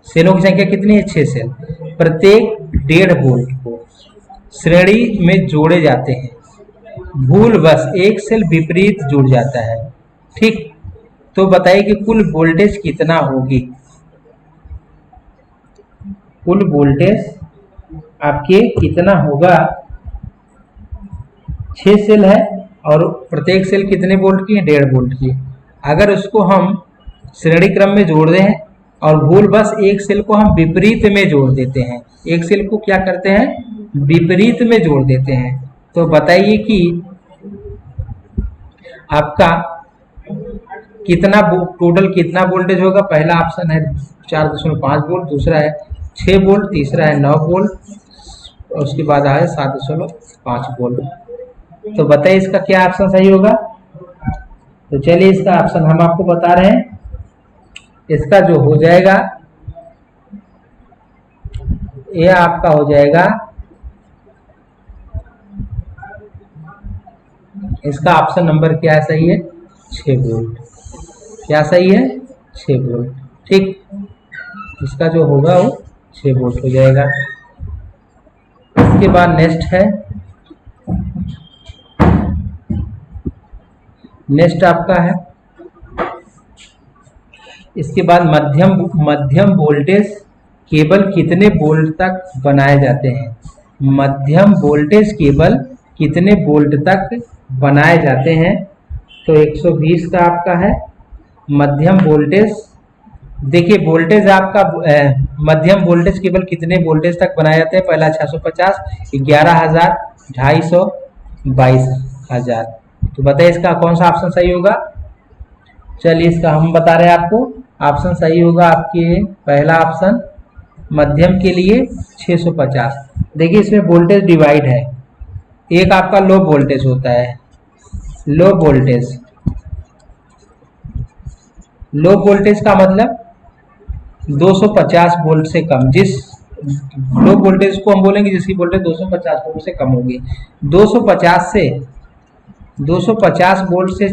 A: सेलों की संख्या कितनी है? 6 सेल, प्रत्येक 1.5 वोल्ट को श्रेणी में जोड़े जाते हैं। भूलवश एक सेल विपरीत जुड़ जाता है, ठीक, तो बताइए कि कुल वोल्टेज कितना होगी? कुल वोल्टेज आपके कितना होगा? 6 सेल है और प्रत्येक सेल कितने वोल्ट की है? 1.5 वोल्ट की। अगर उसको हम श्रेणी क्रम में जोड़ दें और भूलवश एक सेल को हम विपरीत में जोड़ देते हैं, एक सेल को क्या करते हैं? विपरीत में जोड़ देते हैं, तो बताइए कि आपका कितना टोटल कितना वोल्टेज होगा? पहला ऑप्शन है 4.5 वोल्ट, दूसरा है 6 वोल्ट, तीसरा है 9 वोल्ट और उसके बाद आया 7.5 वोल्ट। तो बताइए इसका क्या ऑप्शन सही होगा? तो चलिए इसका ऑप्शन हम आपको बता रहे हैं। इसका जो हो जाएगा ये आपका हो जाएगा, इसका ऑप्शन नंबर क्या सही है? 6 वोल्ट। क्या सही है? 6 वोल्ट, ठीक। इसका जो होगा वो 6 वोल्ट हो जाएगा। इसके बाद नेक्स्ट है, नेक्स्ट आपका है इसके बाद मध्यम वोल्टेज केबल कितने वोल्ट तक बनाए जाते हैं? मध्यम वोल्टेज केबल कितने वोल्ट तक बनाए जाते हैं? तो 120 का आपका है मध्यम वोल्टेज। देखिए वोल्टेज आपका मध्यम वोल्टेज केबल कितने वोल्टेज तक बनाए जाते हैं? पहला 650, 11,000, 250, 22,000। तो बताइए इसका कौन सा ऑप्शन सही होगा? चलिए इसका हम बता रहे हैं आपको, ऑप्शन सही होगा आपके पहला ऑप्शन, मध्यम के लिए 650। देखिए इसमें वोल्टेज डिवाइड है, एक आपका लो वोल्टेज होता है, लो वोल्टेज का मतलब 250 वोल्ट से कम, जिस लो वोल्टेज को हम बोलेंगे जिसकी वोल्टेज 250 वोल्ट से कम होगी। 250 वोल्ट से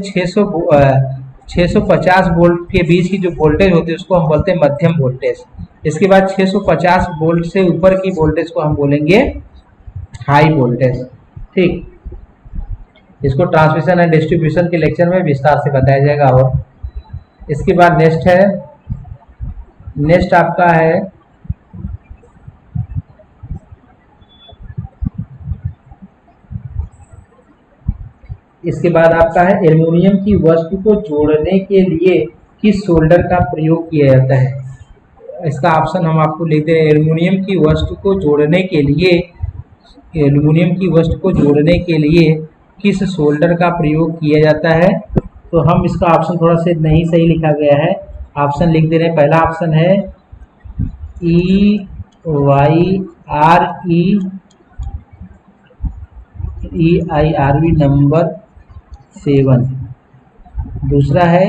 A: 650 वोल्ट के बीच की जो वोल्टेज होती है उसको हम बोलते हैं मध्यम वोल्टेज। इसके बाद 650 वोल्ट से ऊपर की वोल्टेज को हम बोलेंगे हाई वोल्टेज, ठीक। इसको ट्रांसमिशन एंड डिस्ट्रीब्यूशन के लेक्चर में विस्तार से बताया जाएगा। और इसके बाद नेक्स्ट है, नेक्स्ट आपका है इसके बाद आपका है एल्युमिनियम की वस्तु को जोड़ने के लिए किस सोल्डर का प्रयोग किया जाता है? इसका ऑप्शन हम आपको लिख दे रहे हैं, एल्युमिनियम की वस्तु को जोड़ने के लिए, एल्युमिनियम की वस्तु को जोड़ने के लिए किस सोल्डर का प्रयोग किया जाता है? तो हम इसका ऑप्शन थोड़ा सा नहीं सही लिखा गया है, ऑप्शन लिख दे रहे हैं। पहला ऑप्शन है EYRE नंबर 7, दूसरा है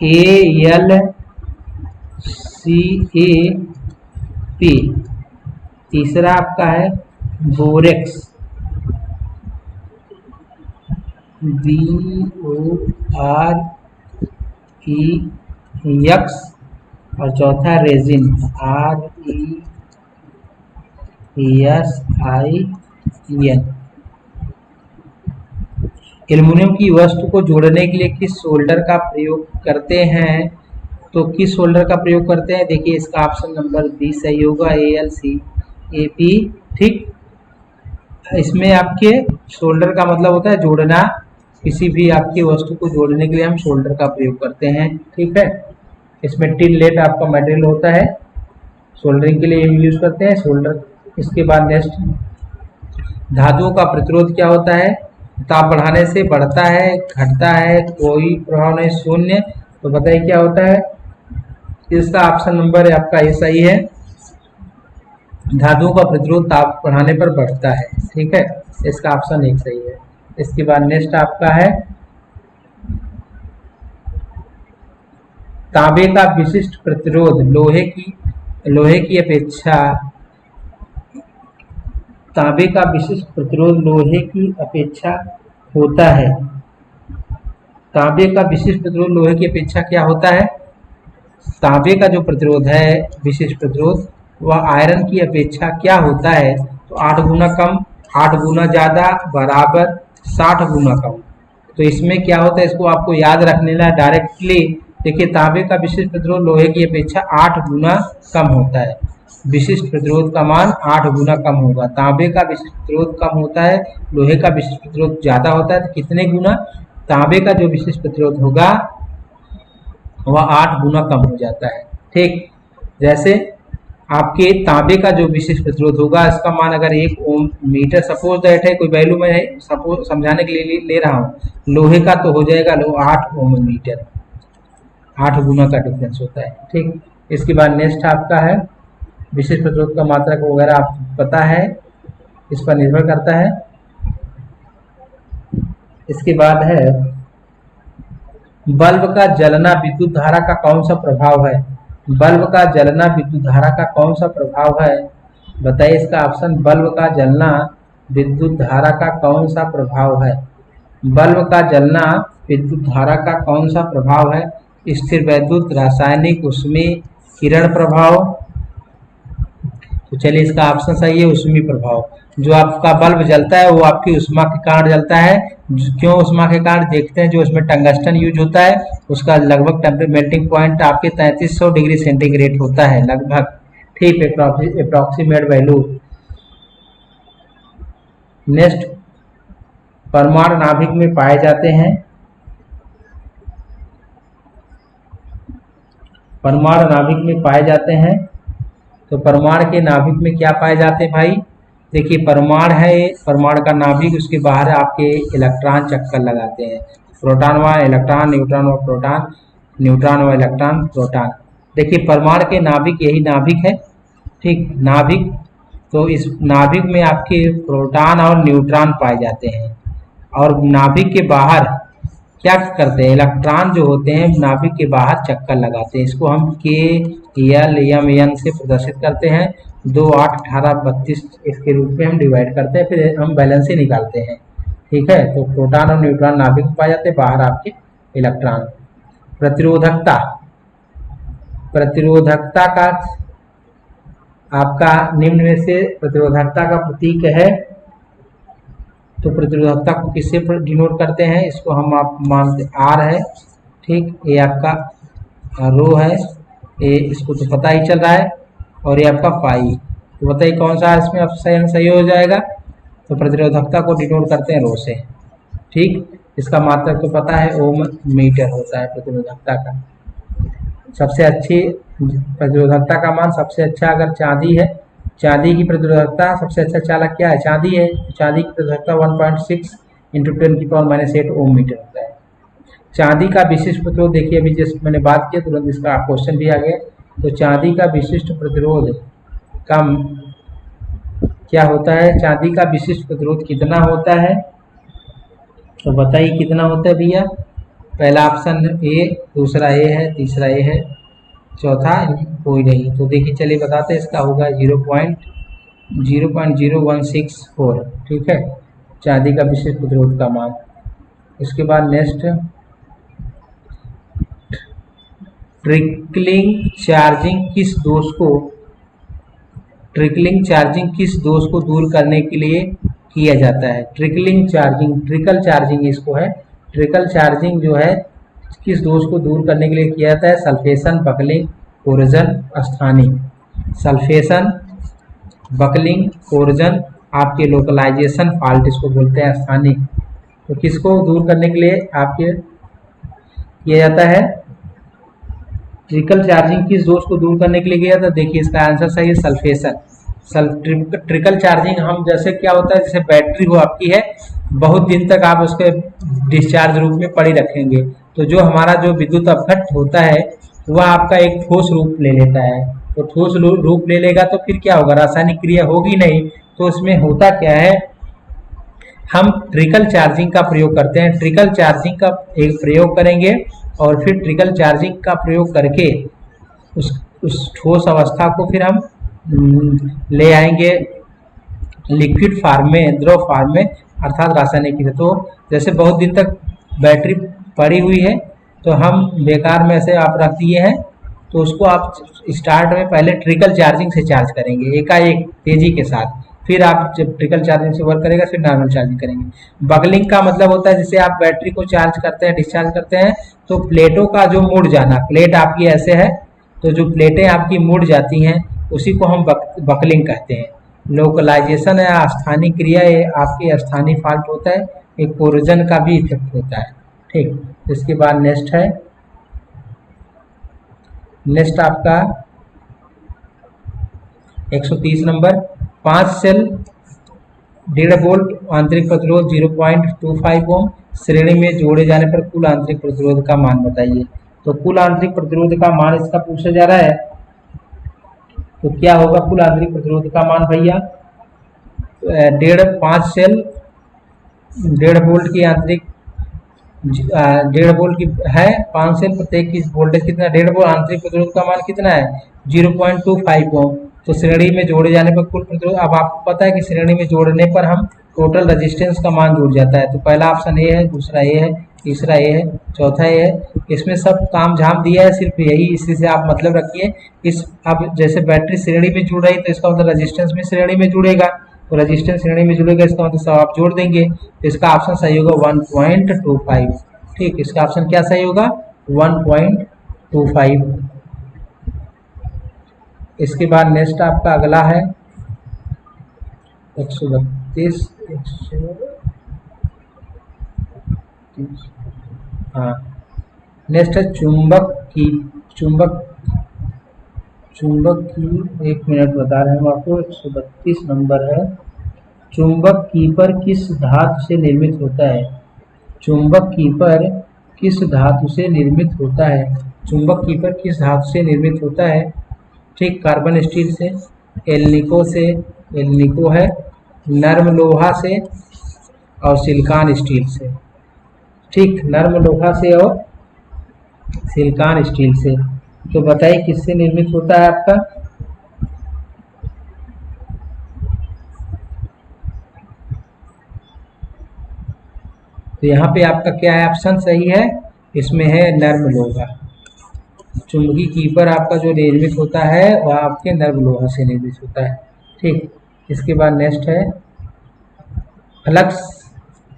A: ALCAP, तीसरा आपका है बोरेक्स BOREX और चौथा रेजिन RESIN। एल्युमिनियम की वस्तु को जोड़ने के लिए किस सोल्डर का प्रयोग करते हैं? तो किस सोल्डर का प्रयोग करते हैं? देखिए इसका ऑप्शन नंबर बी सही होगा, ALCAP, ठीक। इसमें आपके सोल्डर का मतलब होता है जोड़ना, किसी भी आपकी वस्तु को जोड़ने के लिए हम सोल्डर का प्रयोग करते हैं, ठीक है। इसमें टिन लेड आपका मटेरियल होता है, सोल्डरिंग के लिए यूज करते हैं सोल्डर। इसके बाद नेक्स्ट, धातुओं का प्रतिरोध क्या होता है? ताप बढ़ाने से बढ़ता है, घटता है, कोई प्रभाव नहीं, शून्य। तो बताइए क्या होता है? इसका ऑप्शन नंबर आपका ये सही है। धातुओं का प्रतिरोध ताप बढ़ाने पर बढ़ता है। ठीक है, इसका ऑप्शन एक सही है। इसके बाद नेक्स्ट आपका है तांबे का विशिष्ट प्रतिरोध लोहे की अपेक्षा, तांबे का विशिष्ट प्रतिरोध लोहे की अपेक्षा होता है। तांबे का विशिष्ट प्रतिरोध लोहे की अपेक्षा क्या होता है? तांबे का जो प्रतिरोध है विशिष्ट प्रतिरोध, वह आयरन की अपेक्षा क्या होता है? तो 8 गुना कम, 8 गुना ज्यादा, बराबर, 60 गुना कम। तो इसमें क्या होता है, इसको आपको याद रखने ला डायरेक्टली। देखिए, तांबे का विशिष्ट प्रतिरोध लोहे की अपेक्षा 8 गुना कम होता है। विशिष्ट प्रतिरोध का मान 8 गुना कम होगा। तांबे का विशिष्ट प्रतिरोध कम होता है, लोहे का विशिष्ट प्रतिरोध ज्यादा होता है। तो कितने गुना? तांबे का जो विशिष्ट प्रतिरोध होगा वह 8 गुना कम हो जाता है। ठीक, जैसे आपके तांबे का जो विशिष्ट प्रतिरोध होगा, इसका मान अगर 1 ओम मीटर, सपोज दैट है, कोई वैल्यू मैं सपोज समझाने के लिए ले रहा हूँ। लोहे का तो हो जाएगा 8 ओम मीटर, 8 गुना का डिफरेंस होता है। ठीक, इसके बाद नेक्स्ट आपका है विशिष्ट प्रतिरोध का मात्रक वगैरह आप पता है, इस पर निर्भर करता है। इसके बाद है बल्ब का जलना विद्युत धारा का कौन सा प्रभाव है? बल्ब का जलना विद्युत धारा का कौन सा प्रभाव है? बताइए इसका ऑप्शन। बल्ब का जलना विद्युत धारा का कौन सा प्रभाव है? बल्ब का जलना विद्युत धारा का कौन सा प्रभाव है? स्थिर वैद्युत, रासायनिक, ऊष्मीय, किरण प्रभाव। तो चलिए इसका ऑप्शन सही है, ऊष्मीय प्रभाव। जो आपका बल्ब जलता है वो आपकी ऊष्मा के कारण जलता है। क्यों ऊष्मा के कारण? देखते हैं, जो उसमें टंगस्टन यूज होता है उसका लगभग मेल्टिंग पॉइंट आपके 3300 डिग्री सेंटीग्रेड होता है लगभग। ठीक, अप्रोक्सीमेट वैल्यू। नेक्स्ट, परमाणु नाभिक में पाए जाते हैं। परमाणु नाभिक में पाए जाते हैं। तो परमाणु के नाभिक में क्या पाए जाते हैं भाई? देखिए, परमाणु है, परमाणु का नाभिक, उसके बाहर आपके इलेक्ट्रॉन चक्कर लगाते हैं। प्रोटॉन व इलेक्ट्रॉन, न्यूट्रॉन व प्रोटॉन, न्यूट्रॉन व इलेक्ट्रॉन, प्रोटॉन। देखिए, परमाणु के नाभिक यही नाभिक है। ठीक, नाभिक। तो इस नाभिक में आपके प्रोटॉन और न्यूट्रॉन पाए जाते हैं। और नाभिक के बाहर क्या करते हैं? इलेक्ट्रॉन जो होते हैं नाभिक के बाहर चक्कर लगाते हैं। इसको हम के एल एम एन से प्रदर्शित करते हैं। 2, 8, 18, 32 इसके रूप में हम डिवाइड करते हैं, फिर हम बैलेंस ही निकालते हैं। ठीक है, तो प्रोटॉन और न्यूट्रॉन नाभिक में पाए जाते हैं, बाहर आपके इलेक्ट्रॉन। प्रतिरोधकता, प्रतिरोधकता का आपका निम्न में से प्रतिरोधकता का प्रतीक है। तो प्रतिरोधकता को किससे डिनोट करते हैं? इसको हम आप मानते आर है। ठीक, ये आपका रो है, ये इसको तो पता ही चल रहा है, और ये आपका पाई। तो बताइए कौन सा इसमें ऑप्शन सही हो जाएगा? तो प्रतिरोधकता को डिनोट करते हैं रो से। ठीक, इसका मात्रक तो पता है, ओम मीटर होता है प्रतिरोधकता का। सबसे अच्छी प्रतिरोधकता का मान सबसे अच्छा अगर चांदी है, चांदी की प्रतिरोधकता सबसे अच्छा चालक क्या है? चांदी है। चांदी की प्रतिरोधकता 1.6 × 10⁻⁸ ओम मीटर होता है। चांदी का विशिष्ट प्रतिरोध, देखिए अभी जस्ट मैंने बात की तुरंत इसका क्वेश्चन भी आ गया। तो चांदी का विशिष्ट प्रतिरोध का क्या होता है? चांदी का विशिष्ट प्रतिरोध कितना होता है? तो बताइए कितना होता है भैया? पहला ऑप्शन ए, दूसरा ए है, तीसरा ए है, चौथा कोई नहीं। तो देखिए चलिए बताते हैं, इसका होगा 0.0164। ठीक है, चांदी का विशिष्ट प्रतिरोध का मान। इसके बाद नेक्स्ट, ट्रिकलिंग चार्जिंग किस दोष को, ट्रिकलिंग चार्जिंग किस दोष को दूर करने के लिए किया जाता है? ट्रिकलिंग चार्जिंग, ट्रिकल चार्जिंग इसको है। ट्रिकल चार्जिंग जो है किस दोष को दूर करने के लिए किया जाता है? सल्फेशन, बकलिंग, कोरोजन, स्थानिक। सल्फेशन, बकलिंग, कोरोजन, आपके लोकलाइजेशन फॉल्ट इसको बोलते हैं, स्थानिक। तो किसको दूर करने के लिए आपके किया जाता है? ट्रिकल चार्जिंग किस दोष को दूर करने के लिए किया जाता है? देखिए इसका आंसर सही है, सल्फेशन। ट्रिकल चार्जिंग हम जैसे क्या होता है, जैसे बैटरी हो आपकी है, बहुत दिन तक आप उसके डिस्चार्ज रूप में पड़ी रखेंगे, तो जो हमारा जो विद्युत अपघट होता है वह आपका एक ठोस रूप ले लेता है। तो ठोस रूप ले लेगा तो फिर क्या होगा, रासायनिक क्रिया होगी नहीं। तो उसमें होता क्या है, हम ट्रिकल चार्जिंग का प्रयोग करते हैं। ट्रिकल चार्जिंग का एक प्रयोग करेंगे और फिर ट्रिकल चार्जिंग का प्रयोग करके उस ठोस अवस्था को फिर हम ले आएंगे लिक्विड फार्म में, द्रव फार्म में, अर्थात रासायनिक क्रिया। तो जैसे बहुत दिन तक बैटरी पड़ी हुई है तो हम बेकार में से आप रख दिए हैं, तो उसको आप स्टार्ट में पहले ट्रिकल चार्जिंग से चार्ज करेंगे एकाएक तेजी के साथ, फिर आप जब ट्रिकल चार्जिंग से वर्क करेगा फिर नॉर्मल चार्जिंग करेंगे। बगलिंग का मतलब होता है जैसे आप बैटरी को चार्ज करते हैं, डिस्चार्ज करते हैं, तो प्लेटों का जो मुड़ जाना, प्लेट आपकी ऐसे है तो जो प्लेटें आपकी मुड़ जाती हैं उसी को हम बकलिंग कहते हैं। लोकलाइजेशन या स्थानीय क्रिया, ये आपके स्थानीय फॉल्ट होता है, एक कोरोजन का भी इफेक्ट होता है। ठीक, इसके बाद नेक्स्ट है, नेक्स्ट आपका 130 नंबर, 5 सेल 1.5 वोल्ट आंतरिक प्रतिरोध 0.25 ओम श्रेणी में जोड़े जाने पर कुल आंतरिक प्रतिरोध का मान बताइए। तो कुल आंतरिक प्रतिरोध का मान इसका पूछा जा रहा है, तो क्या होगा कुल आंतरिक प्रतिरोध का मान भैया, 5 सेल 1.5 वोल्ट की आंतरिक 1.5 वोल्ट की है, 5 सेल प्रत्येक की वोल्टेज कितना, 1.5 वोल्ट, आंतरिक प्रतिरोध का मान कितना है 0.25 ओम। तो श्रेणी में जोड़े जाने पर कुल प्रतिरोध, अब आपको पता है कि श्रेणी में जोड़ने पर हम टोटल रेजिस्टेंस का मान जुड़ जाता है। तो पहला ऑप्शन ए है, दूसरा ए है, तीसरा ए है, चौथा ए है। इसमें सब काम झाम दिया है, सिर्फ यही, इसी से आप मतलब रखिए। इस अब जैसे बैटरी श्रेणी में जुड़ रही तो इसका मतलब रेजिस्टेंस भी श्रेणी में जुड़ेगा, तो रेजिस्टेंस श्रेणी में जुड़ेगा, इसका मतलब सब आप जोड़ देंगे, तो इसका ऑप्शन सही होगा 1.25। ठीक, इसका ऑप्शन क्या सही होगा 1.25। इसके बाद नेक्स्ट आपका अगला है 132, हाँ, नेक्स्ट है चुंबक की 1 मिनट बता रहे हैं हम आपको, 132 नंबर है। चुंबक कीपर किस धातु से निर्मित होता है? चुंबक कीपर किस धातु से निर्मित होता है? चुंबक कीपर किस धातु से निर्मित होता है? ठीक, कार्बन स्टील से, एल्निको है, नर्म लोहा से और सिलिकॉन स्टील से। ठीक, नर्म लोहा से और सिलिकॉन स्टील से। तो बताइए किससे निर्मित होता है आपका? तो यहाँ पे आपका क्या है, ऑप्शन सही है, इसमें है नर्म लोहा। चुंबकीय कीपर आपका जो निर्मित होता है वह आपके नर्म लोहा से निर्मित होता है। ठीक, इसके बाद नेक्स्ट है फ्लक्स।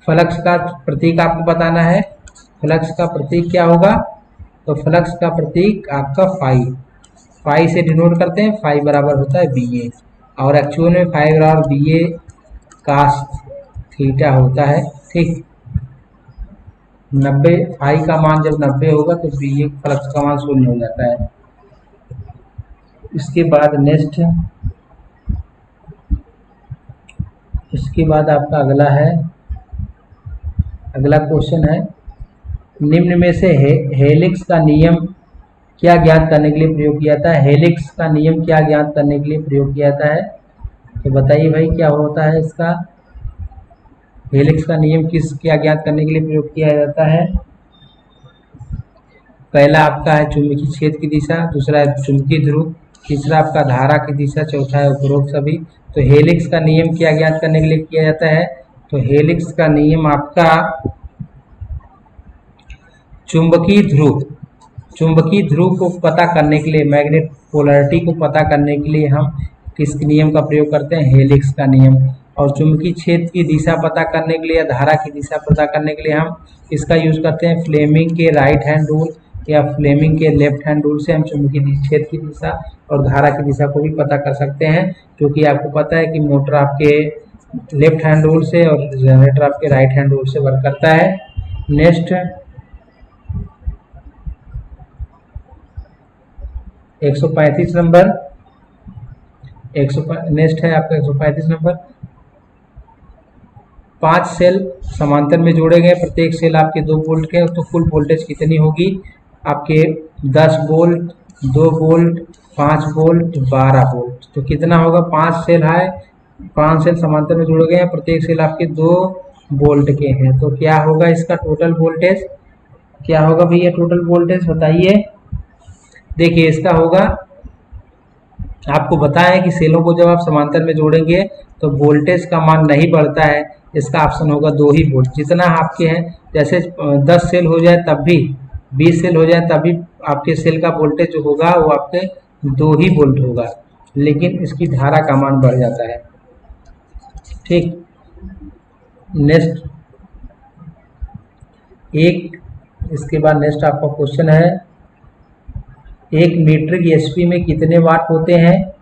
A: फ्लक्स का प्रतीक आपको बताना है। फ्लक्स का प्रतीक क्या होगा? तो फ्लक्स का प्रतीक आपका फाई से डिनोट करते हैं, फाई बराबर होता है BA, और एक्चुअल में फाई बराबर BA cos थीटा होता है। ठीक, 90, फाई का मान जब 90 होगा तो BA फ्लक्स का मान 0 हो जाता है। इसके बाद नेक्स्ट, इसके बाद आपका अगला है, अगला क्वेश्चन है, निम्न में से हेलिक्स का नियम क्या ज्ञात करने के लिए प्रयोग किया जाता है? हेलिक्स का नियम क्या ज्ञात करने के लिए प्रयोग किया जाता है? तो बताइए भाई क्या होता है इसका? हेलिक्स का नियम क्या ज्ञात करने के लिए प्रयोग किया जाता है? पहला आपका है चुंबकीय क्षेत्र की दिशा, दूसरा है चुंबकीय ध्रुव, तीसरा आपका धारा की दिशा, चौथा है उपरोक्त सभी। तो हेलिक्स का नियम क्या ज्ञात करने के लिए किया जाता है? तो हेलिक्स का नियम आपका चुंबकीय ध्रुव को पता करने के लिए, मैग्नेट पोलैरिटी को पता करने के लिए हम किस नियम का प्रयोग करते हैं? हेलिक्स का नियम। और चुंबकीय क्षेत्र की दिशा पता करने के लिए, धारा की दिशा पता करने के लिए हम इसका यूज करते हैं फ्लेमिंग के राइट हैंड रूल या फ्लेमिंग के लेफ्ट हैंड रूल से हम चुंबकीय क्षेत्र की दिशा और धारा की दिशा को भी पता कर सकते हैं, क्योंकि आपको पता है कि मोटर आपके लेफ्ट हैंड रूल से और जनरेटर आपके राइट हैंड रूल से वर्क करता है। नेक्स्ट 135 नंबर, नेक्स्ट है आपका 135 नंबर। 5 सेल समांतर में जोड़े गए, प्रत्येक सेल आपके 2 वोल्ट के, तो कुल वोल्टेज कितनी होगी आपके 10 वोल्ट, 2 वोल्ट, 5 वोल्ट, 12 वोल्ट। तो कितना होगा, 5 सेल है, 5 सेल समांतर में जोड़े गए हैं, प्रत्येक सेल आपके 2 वोल्ट के हैं, तो क्या होगा इसका टोटल वोल्टेज, क्या होगा भैया टोटल वोल्टेज बताइए। देखिए इसका होगा, आपको बताया कि सेलों को जब आप समांतर में जोड़ेंगे तो वोल्टेज का मान नहीं बढ़ता है, इसका ऑप्शन होगा 2 ही वोल्ट। जितना आपके हैं, जैसे 10 सेल हो जाए तब भी, 20 सेल हो जाए तब भी आपके सेल का वोल्टेज जो होगा वो आपके 2 ही वोल्ट होगा, लेकिन इसकी धारा का मान बढ़ जाता है। ठीक, नेक्स्ट इसके बाद नेक्स्ट आपका क्वेश्चन है, एक मीट्रिक एचपी में कितने वाट होते हैं,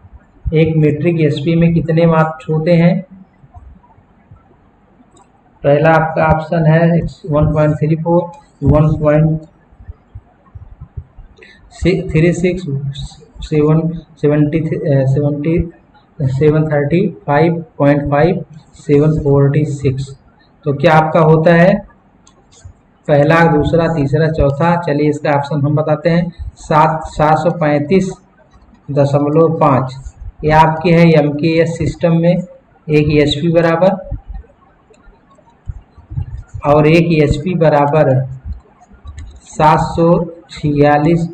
A: एक मीट्रिक एचपी में कितने वाट होते हैं। पहला आपका ऑप्शन है 1.34, 1.36, 735.5, 746। तो क्या आपका होता है पहला, दूसरा, तीसरा, चौथा, चलिए इसका ऑप्शन हम बताते हैं। 735.5 ये आपके है MKS सिस्टम में, एक एचपी बराबर और एक एचपी बराबर 746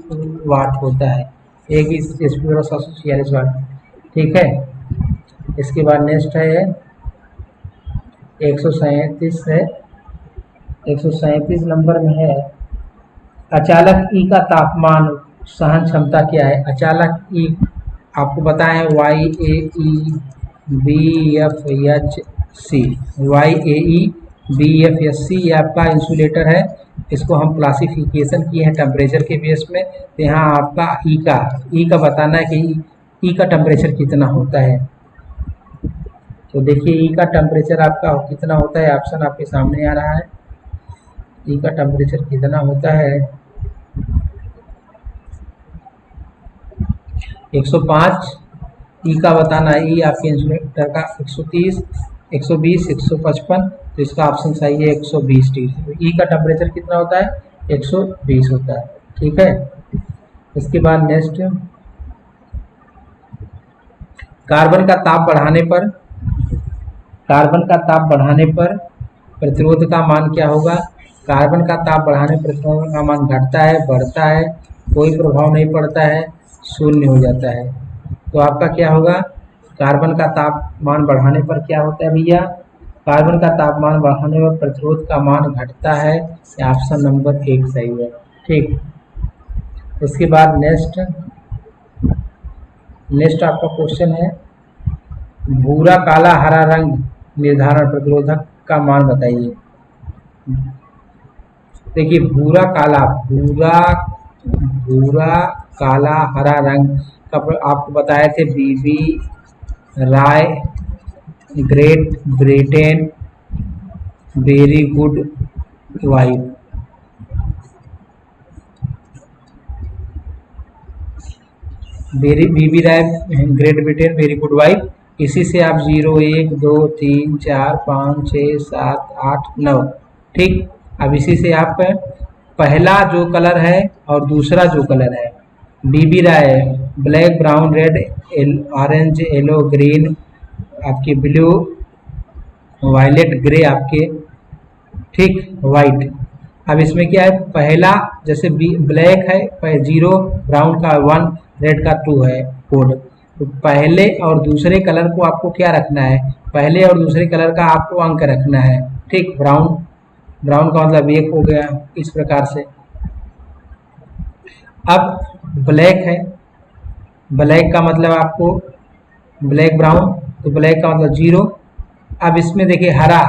A: वाट होता है, एक एचपी बराबर 746 वाट। ठीक है, इसके बाद नेक्स्ट है 137 है, 137 नंबर में है, अचालक ई का तापमान सहन क्षमता क्या है। अचालक ई आपको बताएं YAEBFHC, YAEBFHC ये आपका इंसुलेटर है, इसको हम क्लासिफिकेशन किए हैं टेम्परेचर के बेस में। तो यहाँ आपका ई का बताना है कि ई का टेम्परेचर कितना होता है। तो देखिए ई का टेम्परेचर आपका कितना होता है, ऑप्शन आपके सामने आ रहा है। ई का टेम्परेचर कितना होता है 105, ई का बताना है, ई आपके इंसुलेटर का 130, 120, 155, तो इसका ऑप्शन सही है 120 डिग्री। ई का टेम्परेचर कितना होता है 120 होता है। ठीक है, इसके बाद नेक्स्ट, कार्बन का ताप बढ़ाने पर प्रतिरोध का मान क्या होगा। कार्बन का ताप बढ़ाने पर प्रतिरोध का मान घटता है, बढ़ता है, कोई प्रभाव नहीं पड़ता है, शून्य हो जाता है। तो आपका क्या होगा, कार्बन का तापमान बढ़ाने पर क्या होता है भैया, कार्बन का तापमान बढ़ाने पर प्रतिरोध का मान घटता है, ऑप्शन नंबर 1 सही है। ठीक, इसके बाद नेक्स्ट आपका क्वेश्चन है, भूरा काला हरा रंग निर्धारण प्रतिरोधक का मान बताइए। देखिए भूरा काला हरा रंग का आपको बताए थे B B Roy, great Britain, very good wife. B B Roy, great Britain, very good wife, इसी से आप 0, 1, 2, 3, 4, 5, 6, 7, 8, 9। ठीक, अब इसी से आप पहला जो कलर है और दूसरा जो कलर है, B B Roy black, brown, red, orange, yellow, green, आपके ब्लू, वायलेट, ग्रे आपके, ठीक, वाइट। अब इसमें क्या है, पहला जैसे ब्लैक है 0, ब्राउन का 1, रेड का 2 है कोड। तो पहले और दूसरे कलर को आपको क्या रखना है, पहले और दूसरे कलर का आपको अंक रखना है। ठीक, ब्राउन का मतलब 1 हो गया, इस प्रकार से। अब ब्लैक है, ब्लैक का मतलब आपको ब्लैक ब्राउन, तो ब्लैक का मतलब 0। अब इसमें देखिए हरा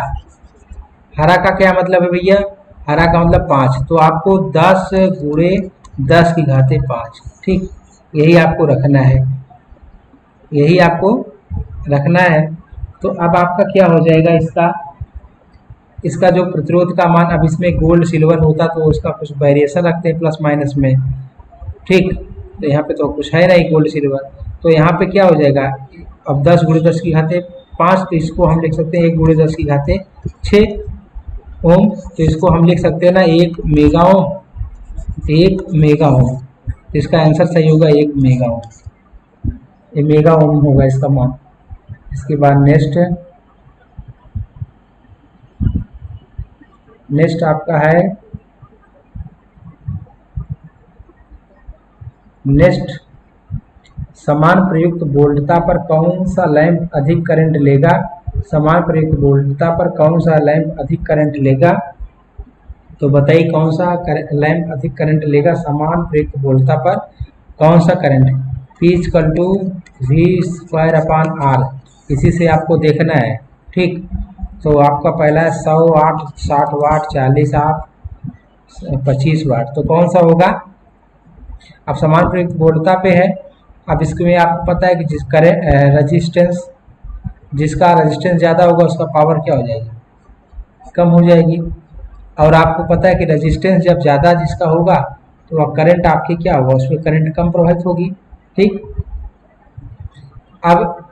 A: का क्या मतलब है भैया, हरा का मतलब 5, तो आपको 10 गुणे 10 की घाते 5। ठीक, यही आपको रखना है, तो अब आपका क्या हो जाएगा, इसका जो प्रतिरोध का मान, अब इसमें गोल्ड सिल्वर होता तो उसका कुछ वेरिएशन रखते हैं प्लस माइनस में। ठीक, तो यहाँ पे तो कुछ है नहीं गोल्ड सिल्वर, तो यहाँ पे क्या हो जाएगा, अब 10 गुणे 10 की घाते 5, तो इसको हम लिख सकते हैं 1 गुणे 10 की घाते 6 ओम। तो इसको हम लिख सकते हैं ना 1 मेगा ओम, 1 मेगा ओम। तो इसका आंसर सही होगा 1 मेगा ओम, ये मेगा ओम होगा इसका मान। इसके बाद नेक्स्ट आपका है समान प्रयुक्त वोल्टता पर कौन सा लैंप अधिक करंट लेगा। समान प्रयुक्त वोल्टता पर कौन सा लैंप अधिक करंट लेगा, तो बताइए कौन सा लैंप अधिक करंट लेगा समान प्रयुक्त वोल्टता पर कौन सा करंट। P = V²/R, इसी से आपको देखना है। ठीक, तो आपका पहला है 100 वाट, 60 वाट, 40 वाट, 25 वाट, तो कौन सा होगा। अब समान प्रयुक्त वोल्टता पे है। अब इसमें आपको पता है कि जिसका रेजिस्टेंस ज़्यादा होगा उसका पावर क्या हो जाएगी, कम हो जाएगी। और आपको पता है कि रेजिस्टेंस जब ज़्यादा जिसका होगा तो वह करंट आपकी क्या होगा, उसमें करंट कम प्रवाहित होगी। ठीक, अब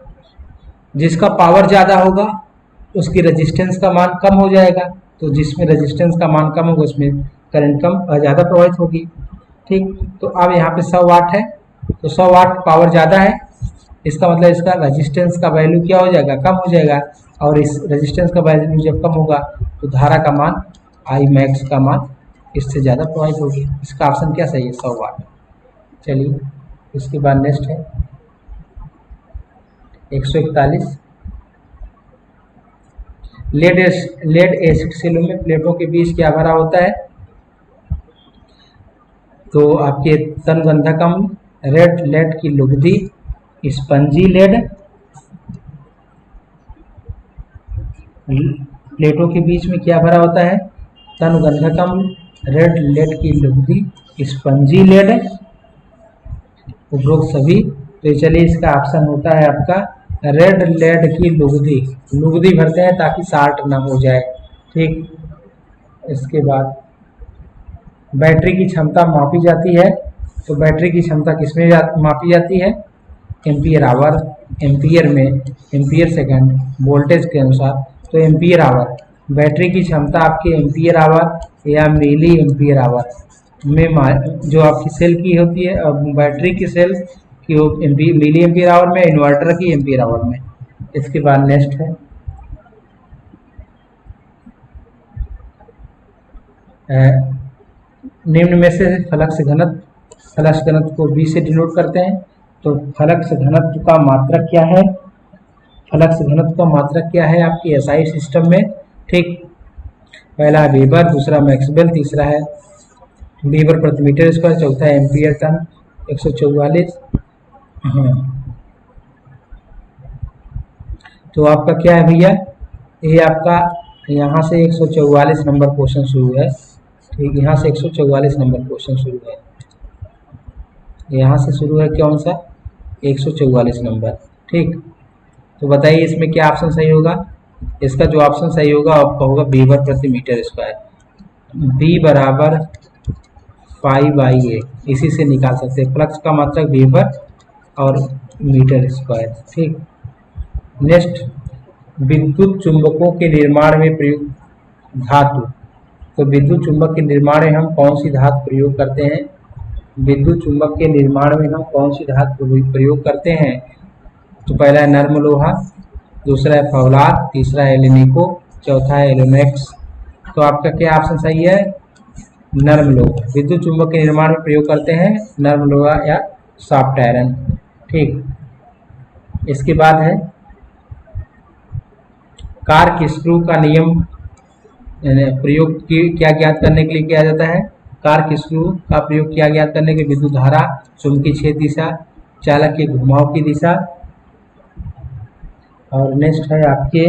A: जिसका पावर ज़्यादा होगा उसकी रेजिस्टेंस का मान कम हो जाएगा, तो जिसमें रेजिस्टेंस का मान कम होगा उसमें करंट कम ज़्यादा प्रवाहित होगी। ठीक, तो अब यहाँ पे 100 वाट है, तो 100 वाट पावर ज़्यादा है, इसका मतलब इसका रेजिस्टेंस का वैल्यू क्या हो जाएगा, कम हो जाएगा। और इस रेजिस्टेंस का वैल्यू जब कम होगा तो धारा का मान आई मैक्स का मान इससे ज़्यादा प्रवाहित होगी। इसका ऑप्शन क्या सही है, 100 वाट। चलिए इसके बाद नेक्स्ट है 141। लेड एसिड सेलों में प्लेटों के बीच क्या भरा होता है, तो आपके तनगंधक अम्ल, रेड लेड की लुगदी, स्पंजी लेड। प्लेटों के बीच में क्या भरा होता है, तनगंधक अम्ल, रेड लेड की लुगदी, स्पंजी लेड, उपरोक्त सभी। तो चलिए इसका ऑप्शन होता है आपका रेड लेड की लुगदी। लुगदी भरते हैं ताकि साल्ट ना हो जाए। ठीक, इसके बाद बैटरी की क्षमता मापी जाती है, तो बैटरी की क्षमता किसमें मापी जाती है, एम्पियर आवर, एम्पियर में, एम्पियर सेकंड, वोल्टेज के अनुसार। तो एम्पियर आवर, बैटरी की क्षमता आपके एम्पियर आवर या मिली एम्पियर आवर में, जो आपकी सेल की होती है, बैटरी की सेल की मिली एम्पियर आवर में, इन्वर्टर की एम्पियर आवर में। इसके बाद नेक्स्ट है निम्न में से फ्लक्स घनत्व को V से डिनोट करते हैं। तो फ्लक्स घनत्व का मात्रक क्या है, फ्लक्स घनत्व का मात्रक क्या है आपकी SI सिस्टम में। ठीक, पहला है वेबर, दूसरा मैक्सवेल, तीसरा है वेबर प्रति मीटर स्क्वायर, चौथा है एम्पियर टन। 144। हाँ, तो आपका क्या है भैया, ये आपका यहाँ से 144 नंबर क्वेश्चन शुरू है। ठीक, यहाँ से 144 नंबर क्वेश्चन शुरू है, यहाँ से शुरू है कौन सा, 144 नंबर। ठीक, तो बताइए इसमें क्या ऑप्शन सही होगा। इसका जो ऑप्शन सही होगा आपका होगा वेबर प्रति मीटर स्क्वायर। B बराबर 5/A, इसी से निकाल सकते हैं फ्लक्स का मात्रक वेबर और मीटर स्क्वायर। ठीक, नेक्स्ट विद्युत चुंबकों के निर्माण में प्रयुक्त धातु। तो विद्युत चुंबक के निर्माण में हम कौन सी धातु प्रयोग करते हैं, विद्युत चुंबक के निर्माण में हम कौन सी धातु प्रयोग करते हैं। तो पहला है नर्म लोहा, दूसरा है फौलाद, तीसरा है एल्यूमिनियम, चौथा है एल्यूमेक्स। तो आपका क्या ऑप्शन सही है, नर्म लोहा। विद्युत चुंबक के निर्माण में प्रयोग करते हैं नर्म लोहा या सॉफ्ट आयरन। ठीक, इसके बाद है कार्क स्क्रू का नियम प्रयोग क्या ज्ञात करने के लिए किया जाता है। कार्क स्क्रू का प्रयोग क्या ज्ञात करने के, विद्युत धारा, चुंबकीय क्षेत्र दिशा, चालक के घुमाव की दिशा। और नेक्स्ट है आपके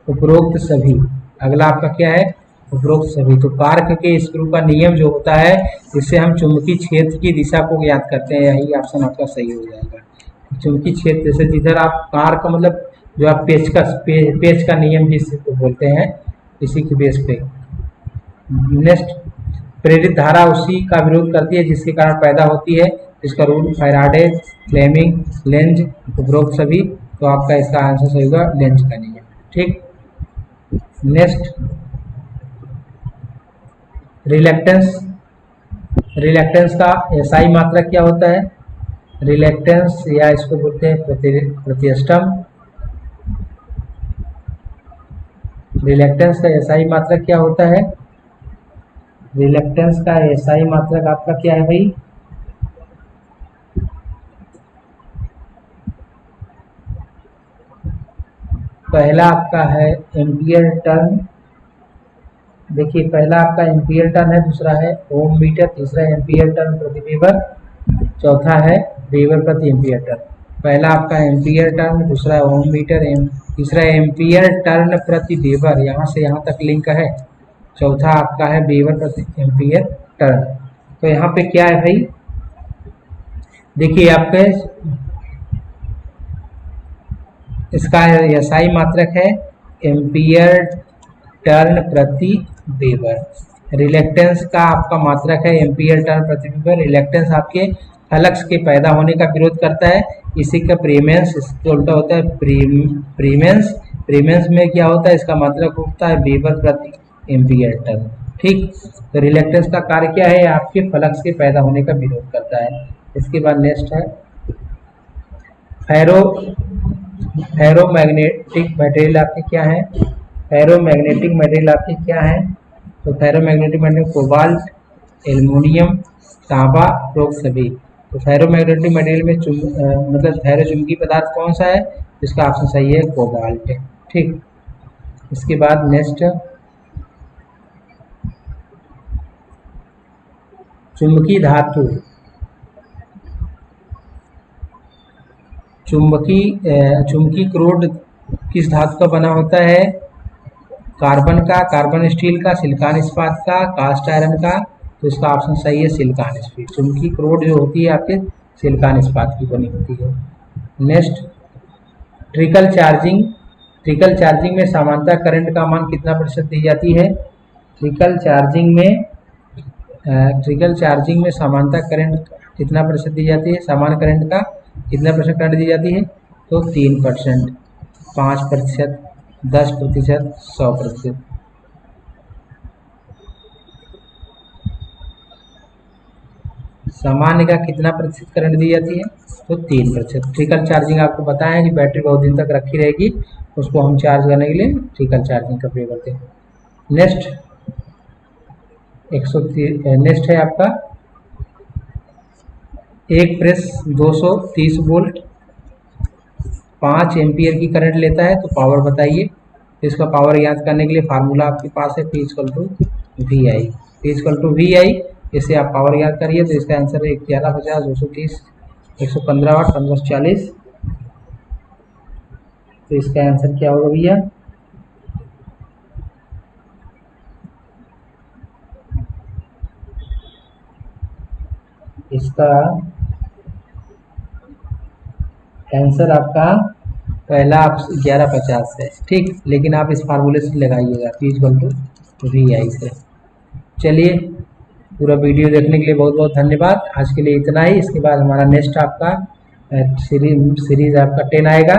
A: उपरोक्त सभी। अगला आपका क्या है, उपरोक्त सभी। तो कार्क के स्क्रू का नियम जो होता है, इससे हम चुंबकीय क्षेत्र की दिशा को ज्ञात करते हैं। यही ऑप्शन आपका सही हो जाएगा। चुंबकीय क्षेत्र जैसे जिधर आप कार्क का मतलब जो आप पेच का नियम जिसको बोलते हैं, इसी के बेस पे। नेक्स्ट प्रेरित धारा उसी का विरोध करती है जिसके कारण पैदा होती है। इसका रूल फैराडे, फ्लेमिंग, लेंज, उपरोक्त सभी। तो आपका इसका आंसर सही होगा लेंज का नियम। ठीक, नेक्स्ट रिलेक्टेंस। रिलेक्टेंस का एसआई मात्रक क्या होता है? रिलेक्टेंस या इसको बोलते हैं प्रतिष्ठम। रिलेक्टेंस का एसआई मात्रक क्या होता है? रिलेक्टेंस का एसआई मात्रक आपका क्या है भाई? पहला आपका है एम्पियर टर्न। देखिए पहला आपका एम्पियर टर्न है, दूसरा है ओम मीटर, तीसरा एम्पियर टर्न प्रति वेबर, चौथा है वेबर प्रति एम्पियर टर्न। पहला आपका एम्पियर टर्न, दूसरा ओम मीटर, तीसरा एम्पियर टर्न प्रति वेबर, यहाँ से यहाँ तक लिंक है। चौथा आपका है वेबर प्रति एम्पियर टर्न। तो यहाँ पे क्या है भाई? देखिए आपके इसका एसआई मात्रक है एम्पियर टर्न प्रति वेबर। रिलेक्टेंस का आपका मात्रक है एम्पियर टर्न प्रति वेबर। रिलेक्टेंस आपके फ्लक्स के पैदा होने का विरोध करता है, इसी का प्रीमेंस, इसका उल्टा होता है प्रीमेंस। प्रीमेंस में क्या होता है? इसका मात्रक होता है वेबर प्रति एम्पियर टर्न। ठीक, तो रिलेक्टेंस का कार्य क्या है? आपके फ्लक्स के पैदा होने का विरोध करता है। इसके बाद नेक्स्ट है फेरोमैग्नेटिक मटेरियल आपके क्या है? फेरोमैग्नेटिक मटेरियल आपके क्या है? तो फेरोमैग्नेटिक मटेरियल कोबाल्ट, एल्युमिनियम, तांबा, उपरोक्त सभी। तो फेरोमैग्नेटिक मटेरियल में मतलब फेरोचुंबकीय पदार्थ कौन सा है? इसका ऑप्शन सही है कोबाल्ट। ठीक, इसके बाद नेक्स्ट चुंबकीय धातु। चुंबकीय क्रोड किस धातु का बना होता है? कार्बन का, कार्बन स्टील का, सिलिकॉन इस्पात का, कास्ट आयरन का। तो इसका ऑप्शन सही है सिलिकॉन स्टील। चुंबकीय क्रोड जो होती है आपके सिलिकॉन इस्पात की बनी होती है। Next trickle charging. Trickle charging में सामान्यतः करंट का मान कितना प्रतिशत दी जाती है? ट्रिकल चार्जिंग में सामान्यतः करंट कितना प्रतिशत दी जाती है? सामान्य करंट का कितना प्रतिशत करंट दी जाती है? तो 3%, 5%, 10%, 100%। सामान्य का कितना प्रतिशत करंट दी जाती है? तो 3%। ट्रिकल चार्जिंग आपको बताया कि बैटरी बहुत दिन तक रखी रहेगी, उसको हम चार्ज करने के लिए ट्रिकल चार्जिंग का प्रयोग करते हैं। नेक्स्ट नेक्स्ट है आपका एक प्रेस 230 वोल्ट 5 एम्पियर की करंट लेता है, तो पावर बताइए। इसका पावर ज्ञात करने के लिए फार्मूला आपके पास है P=VI। P=VI, इससे आप पावर ज्ञात करिए। तो इसका आंसर है 1150, 230, 115 वाट, 1540। तो इसका आंसर क्या होगा भैया? इसका आंसर आपका पहला आप 1150 है। ठीक, लेकिन आप इस फार्मूले से लगाइएगा P=VI से। चलिए, पूरा वीडियो देखने के लिए बहुत बहुत धन्यवाद। आज के लिए इतना ही। इसके बाद हमारा नेक्स्ट आपका सीरीज आपका 10 आएगा।